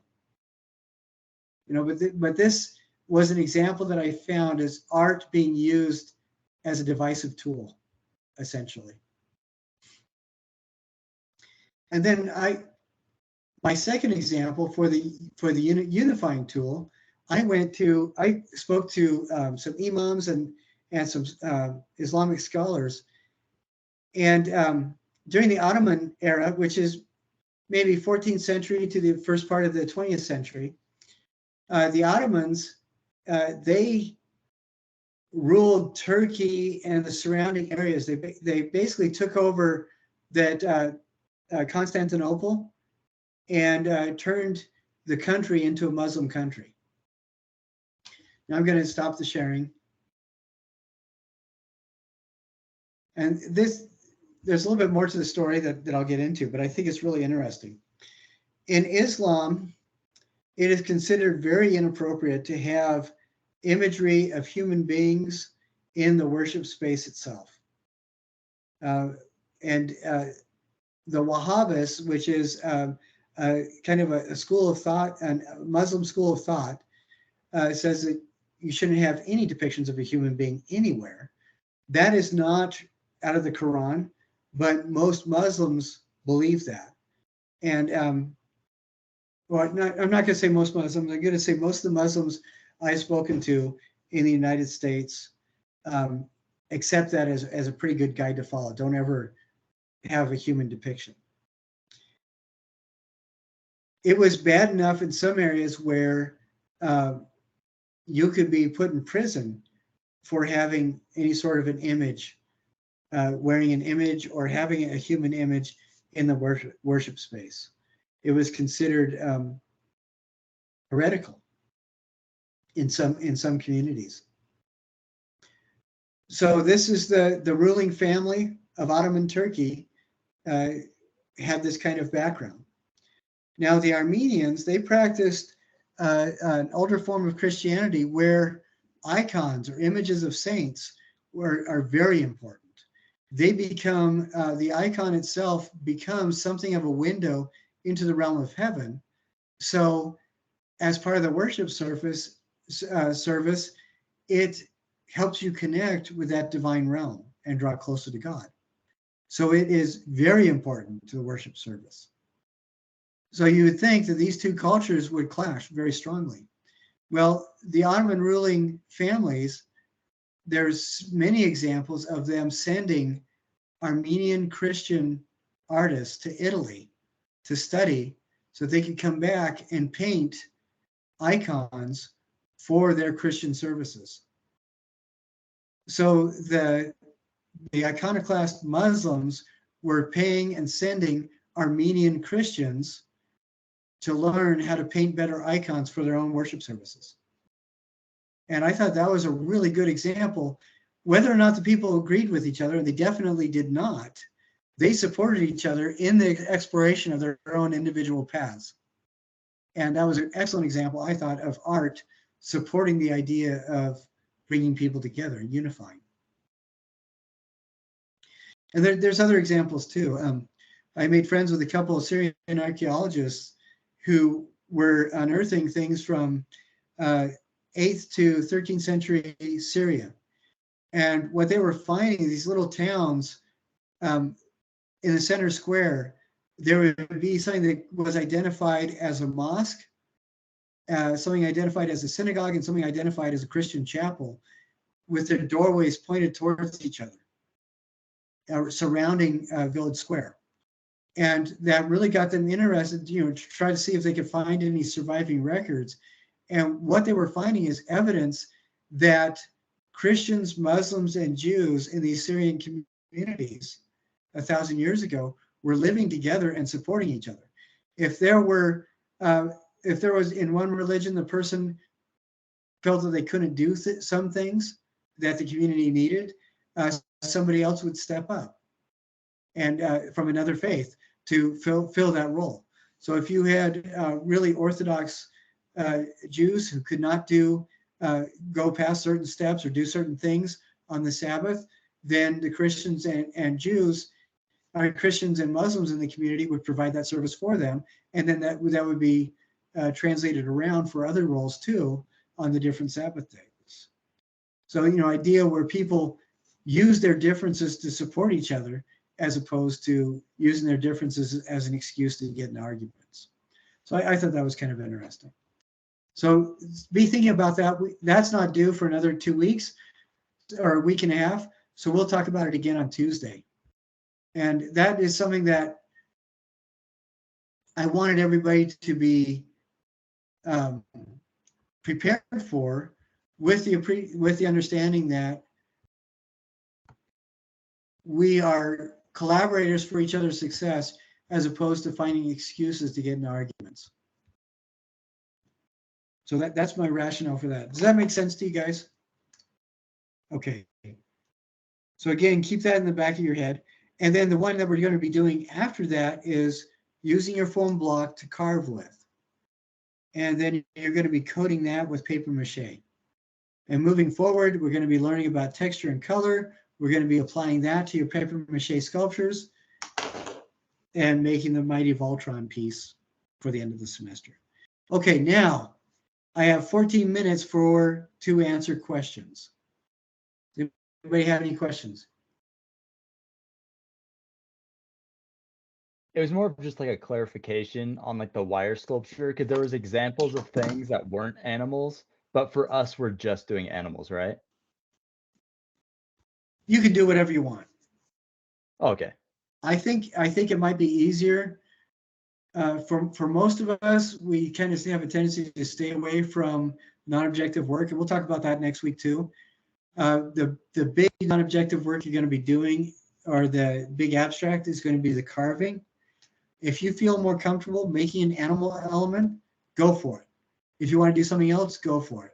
But this was an example that I found as art being used as a divisive tool, essentially. And then my second example for the unifying tool, I spoke to some imams and some Islamic scholars, and during the Ottoman era, which is maybe 14th century to the first part of the 20th century, the Ottomans, they ruled Turkey and the surrounding areas. They basically took over that Constantinople and turned the country into a Muslim country. Now I'm going to stop the sharing. And there's a little bit more to the story that I'll get into, but I think it's really interesting. In Islam, it is considered very inappropriate to have imagery of human beings in the worship space itself. The Wahhabis, which is kind of a school of thought, a Muslim school of thought, says that you shouldn't have any depictions of a human being anywhere. That is not out of the Quran, but most Muslims believe that. And well, I'm not going to say most Muslims. I'm going to say most of the Muslims I've spoken to in the United States accept that as a pretty good guide to follow. Don't ever have a human depiction. It was bad enough in some areas where you could be put in prison for having any sort of an image, wearing an image or having a human image in the worship space. It was considered heretical. in some communities. So this is the ruling family of Ottoman Turkey had this kind of background. Now the Armenians, they practiced an older form of Christianity where icons or images of saints are very important. They become, the icon itself becomes something of a window into the realm of heaven. So as part of the worship service, it helps you connect with that divine realm and draw closer to God. So it is very important to the worship service. So you would think that these two cultures would clash very strongly. Well, the Ottoman ruling families, there's many examples of them sending Armenian Christian artists to Italy to study so they could come back and paint icons for their Christian services. So the iconoclast Muslims were paying and sending Armenian Christians to learn how to paint better icons for their own worship services. And I thought that was a really good example. Whether or not the people agreed with each other, and they definitely did not, they supported each other in the exploration of their own individual paths. And that was an excellent example, I thought, of art supporting the idea of bringing people together and unifying. And there's other examples too. I made friends with a couple of Syrian archaeologists who were unearthing things from 8th to 13th century Syria. And what they were finding, these little towns in the center square, there would be something that was identified as a mosque, something identified as a synagogue, and something identified as a Christian chapel, with their doorways pointed towards each other, surrounding Village Square. And that really got them interested, to try to see if they could find any surviving records. And what they were finding is evidence that Christians, Muslims, and Jews in these Syrian communities 1,000 years ago were living together and supporting each other. If there was in one religion, the person felt that they couldn't do some things that the community needed, somebody else would step up and from another faith to fill that role. So if you had really Orthodox Jews who could not go past certain steps or do certain things on the Sabbath, then the Christians and Jews, or Christians and Muslims in the community would provide that service for them, and then that would be translated around for other roles too on the different Sabbath days. So idea where people use their differences to support each other, as opposed to using their differences as an excuse to get in arguments. So I thought that was kind of interesting. So be thinking about that. That's not due for another 2 weeks or a week and a half. So we'll talk about it again on Tuesday. And that is something that I wanted everybody to be prepared for, with the understanding that we are collaborators for each other's success, as opposed to finding excuses to get into arguments. So that's my rationale for that. Does that make sense to you guys? Okay. So again, keep that in the back of your head. And then the one that we're going to be doing after that is using your foam block to carve with. And then you're going to be coating that with paper mache. And moving forward, we're going to be learning about texture and color. We're going to be applying that to your paper mache sculptures and making the Mighty Voltron piece for the end of the semester. Okay, now I have 14 minutes to answer questions. Does anybody have any questions? It was more of just like a clarification on like the wire sculpture, because there was examples of things that weren't animals, but for us, we're just doing animals, right? You can do whatever you want. Okay. I think it might be easier. For most of us, we kind of have a tendency to stay away from non-objective work, and we'll talk about that next week too. The big non-objective work you're going to be doing, or the big abstract, is going to be the carving. If you feel more comfortable making an animal element, go for it. If you want to do something else, go for it.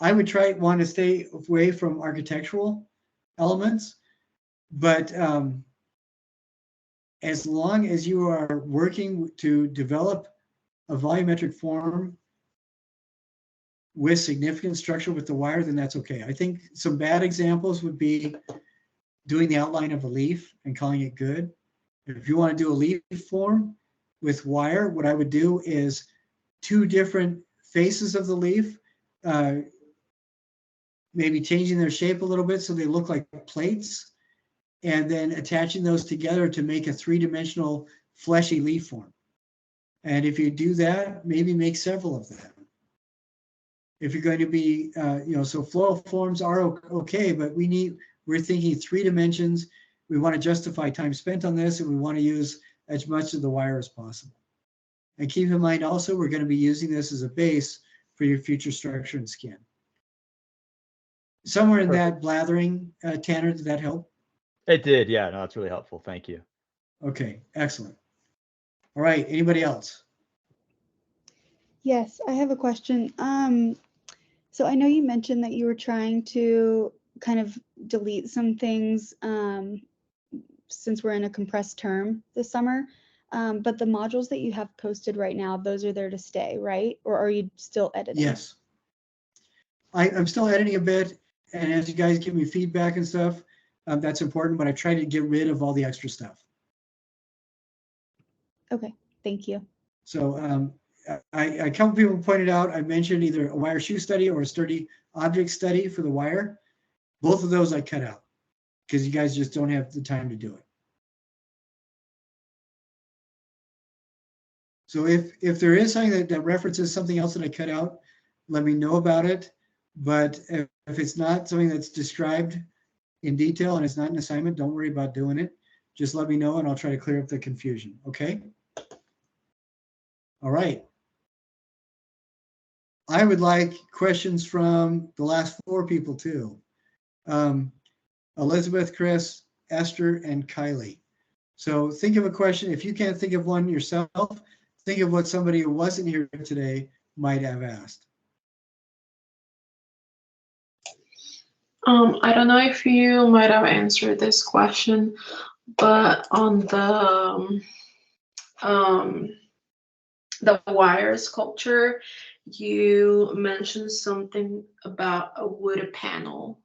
I would want to stay away from architectural elements, but as long as you are working to develop a volumetric form with significant structure with the wire, then that's okay. I think some bad examples would be doing the outline of a leaf and calling it good. If you want to do a leaf form with wire, what I would do is 2 different faces of the leaf, maybe changing their shape a little bit so they look like plates, and then attaching those together to make a 3-dimensional fleshy leaf form. And if you do that, maybe make several of them. If you're going to be, so floral forms are okay, but we're thinking 3 dimensions. We want to justify time spent on this, and we want to use as much of the wire as possible. And keep in mind also, we're going to be using this as a base for your future structure and skin. Somewhere in that blathering, Tanner, did that help? It did, yeah. No, that's really helpful. Thank you. Okay, excellent. All right, anybody else? Yes, I have a question. So I know you mentioned that you were trying to kind of delete some things since we're in a compressed term this summer. But the modules that you have posted right now, those are there to stay, right? Or are you still editing? Yes. I'm still editing a bit, and as you guys give me feedback and stuff, that's important, but I try to get rid of all the extra stuff. Okay, thank you. So a couple people pointed out, I mentioned either a wire shoe study or a sturdy object study for the wire. Both of those I cut out because you guys just don't have the time to do it. So if there is something that references something else that I cut out, let me know about it. But if it's not something that's described in detail and it's not an assignment, don't worry about doing it. Just let me know and I'll try to clear up the confusion, okay? All right. I would like questions from the last 4 people too. Elizabeth, Chris, Esther, and Kylie. So think of a question. If you can't think of one yourself, think of what somebody who wasn't here today might have asked. I don't know if you might have answered this question, but on the wire sculpture, you mentioned something about a wood panel.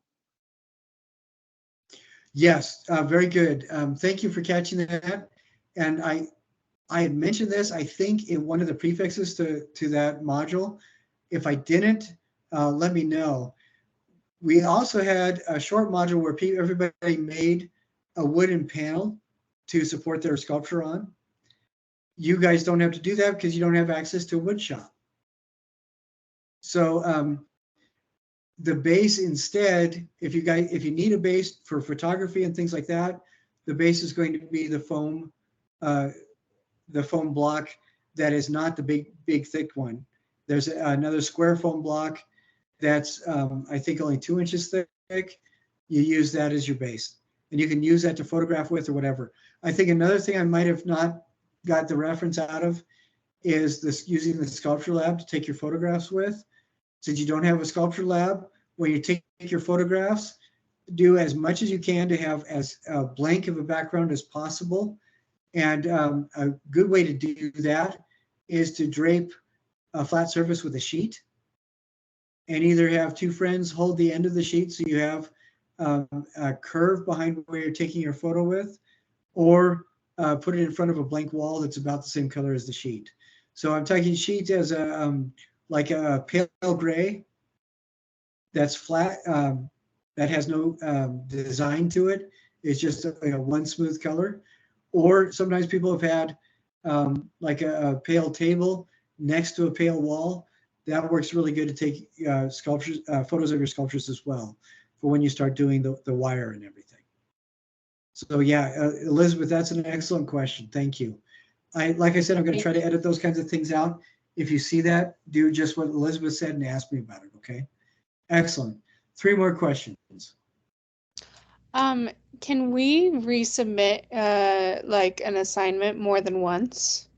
Yes, very good. Thank you for catching that. And I had mentioned this, I think, in one of the prefixes to that module. If I didn't, let me know. We also had a short module where everybody made a wooden panel to support their sculpture on. You guys don't have to do that because you don't have access to a wood shop. So the base instead, if you need a base for photography and things like that, the base is going to be the foam block that is not the big thick one. There's another square foam block that's I think only 2 inches thick. You use that as your base, and you can use that to photograph with or whatever. I think another thing I might have not got the reference out of is this using the sculpture lab to take your photographs with. Since you don't have a sculpture lab, when you take your photographs, do as much as you can to have as blank of a background as possible. And a good way to do that is to drape a flat surface with a sheet and either have 2 friends hold the end of the sheet so you have a curve behind where you're taking your photo with, or put it in front of a blank wall that's about the same color as the sheet. So I'm taking sheet as like a pale gray that's flat, that has no design to it. It's just one smooth color. Or sometimes people have had like a pale table next to a pale wall. That works really good to take sculptures, photos of your sculptures as well, for when you start doing the wire and everything. So yeah, Elizabeth, that's an excellent question. Thank you. Like I said, I'm going to try to edit those kinds of things out. If you see that, do just what Elizabeth said and ask me about it, okay? Excellent. 3 more questions. Can we resubmit like an assignment more than once?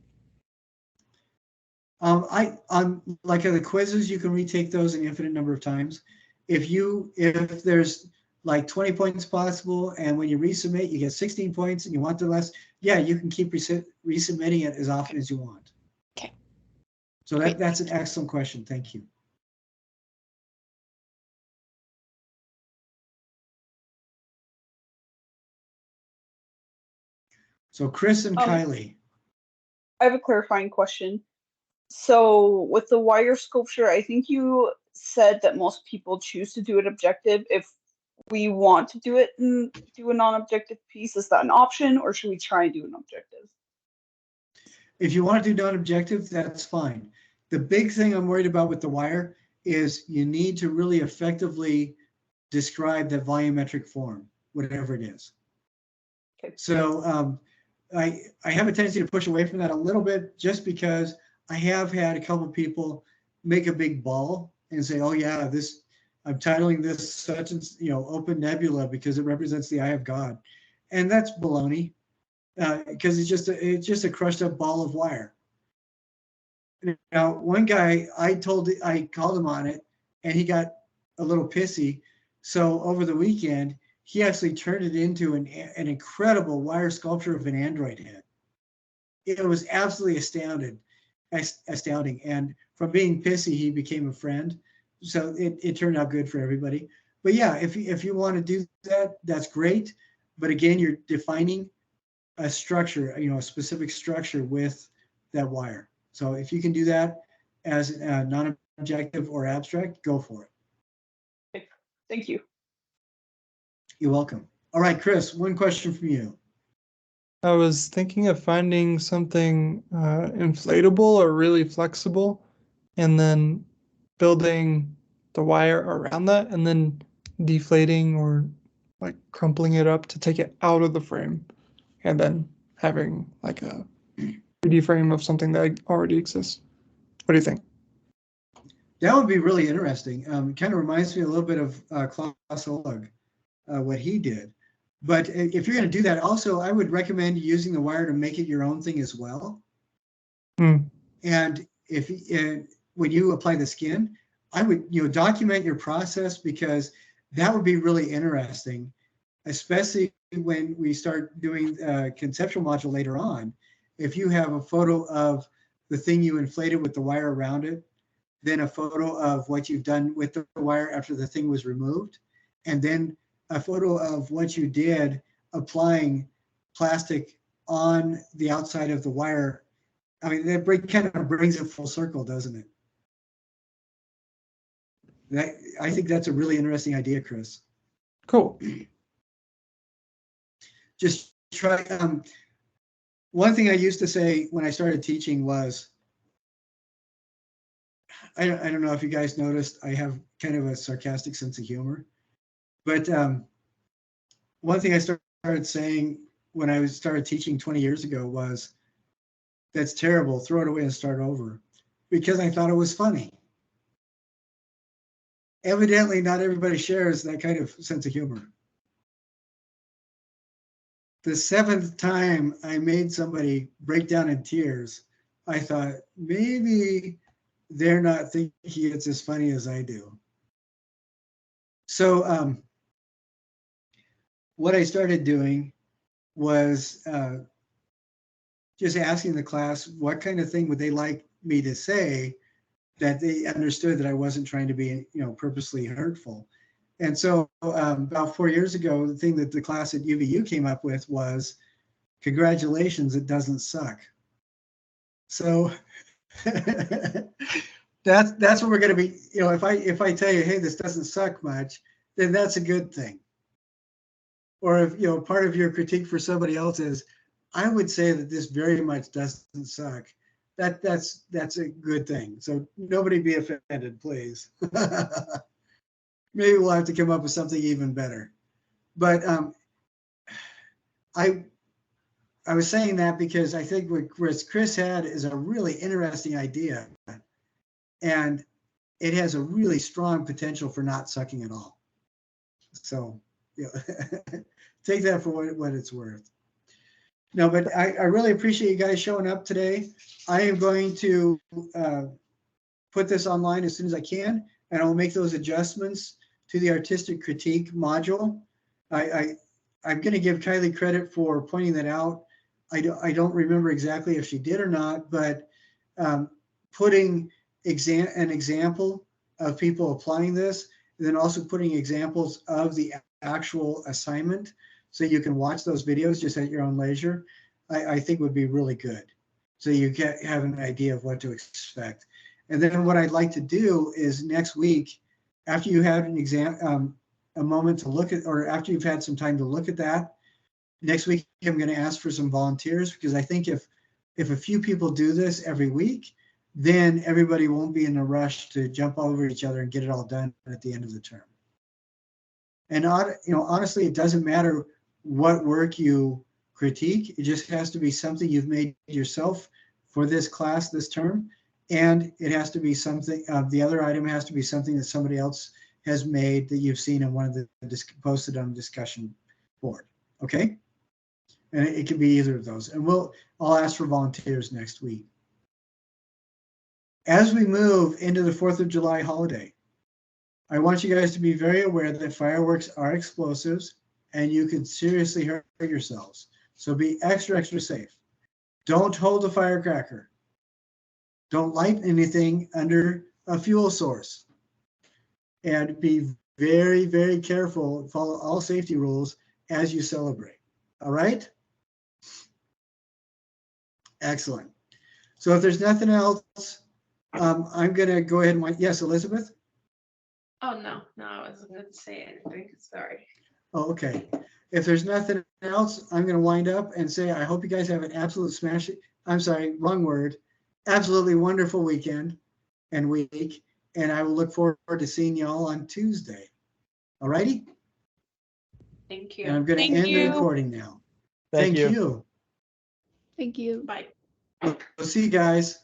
On like the quizzes, you can retake those an infinite number of times. If there's like 20 points possible, and when you resubmit, you get 16 points, and you want the less, yeah, you can keep resubmitting it as often as you want. Okay. So Great. that's an excellent question. Thank you. So Chris and Kylie. I have a clarifying question. So with the wire sculpture, I think you said that most people choose to do an objective. If we want to do it and do a non-objective piece, is that an option, or should we try and do an objective? If you want to do non-objective, that's fine. The big thing I'm worried about with the wire is you need to really effectively describe that volumetric form, whatever it is. Okay. So I have a tendency to push away from that a little bit, just because I have had a couple of people make a big ball and say, oh yeah, this, I'm titling this such and, open nebula because it represents the eye of God. And that's baloney, because it's just a crushed up ball of wire. Now, one guy, I called him on it, and he got a little pissy. So over the weekend, he actually turned it into an incredible wire sculpture of an android head. It was absolutely astounding. And from being pissy, he became a friend. So it turned out good for everybody. But yeah, if you want to do that, that's great. But again, you're defining a structure, a specific structure with that wire. So if you can do that as non-objective or abstract, go for it. Okay. Thank you. You're welcome. All right, Chris, one question from you. I was thinking of finding something inflatable or really flexible, and then building the wire around that, and then deflating or like crumpling it up to take it out of the frame, and then having like a 3D frame of something that already exists. What do you think? That would be really interesting. It kind of reminds me a little bit of Klaus Oleg, what he did. But if you're going to do that, also, I would recommend using the wire to make it your own thing as well. And when you apply the skin, I would document your process, because that would be really interesting, especially when we start doing conceptual module later on. If you have a photo of the thing you inflated with the wire around it, then a photo of what you've done with the wire after the thing was removed, and then a photo of what you did applying plastic on the outside of the wire. I mean, that kind of brings it full circle, doesn't it? I think that's a really interesting idea, Chris. Cool. Just try. One thing I used to say when I started teaching was, I don't know if you guys noticed, I have kind of a sarcastic sense of humor. But one thing I started saying when I started teaching 20 years ago was, that's terrible, throw it away and start over, because I thought it was funny. Evidently, not everybody shares that kind of sense of humor. The 7th time I made somebody break down in tears, I thought, maybe they're not thinking it's as funny as I do. So what I started doing was just asking the class what kind of thing would they like me to say that they understood that I wasn't trying to be, purposely hurtful. And so about 4 years ago, the thing that the class at UVU came up with was, congratulations, it doesn't suck. So that's what we're going to be, if I tell you, hey, this doesn't suck much, then that's a good thing. Or if, part of your critique for somebody else is, I would say that this very much doesn't suck, that's a good thing. So nobody be offended, please. Maybe we'll have to come up with something even better. But I was saying that because I think what Chris had is a really interesting idea, and it has a really strong potential for not sucking at all. So take that for what it's worth. No, but I really appreciate you guys showing up today. I am going to put this online as soon as I can, and I'll make those adjustments to the artistic critique module. I'm going to give Kylie credit for pointing that out. I don't remember exactly if she did or not, but putting an example of people applying this, and then also putting examples of the actual assignment so you can watch those videos just at your own leisure, I think would be really good. So you have an idea of what to expect. And then what I'd like to do is next week, after you have a moment to look at, or after you've had some time to look at that, next week I'm going to ask for some volunteers, because I think if a few people do this every week, then everybody won't be in a rush to jump over each other and get it all done at the end of the term. And honestly, it doesn't matter what work you critique. It just has to be something you've made yourself for this class this term, and it has to be something. The other item has to be something that somebody else has made that you've seen in one of the posted on the discussion board. Okay, and it can be either of those. And I'll ask for volunteers next week. As we move into the 4th of July holiday, I want you guys to be very aware that fireworks are explosives and you could seriously hurt yourselves. So be extra, extra safe. Don't hold a firecracker. Don't light anything under a fuel source. And be very, very careful. Follow all safety rules as you celebrate. All right? Excellent. So if there's nothing else, I'm going to go ahead and yes, Elizabeth? Oh, no, I wasn't going to say anything. Sorry. Oh, okay. If there's nothing else, I'm going to wind up and say I hope you guys have an absolute absolutely wonderful weekend and week, and I will look forward to seeing you all on Tuesday. All righty? Thank you. And I'm going to end the recording now. Thank you. Thank you. Bye. We'll see you guys.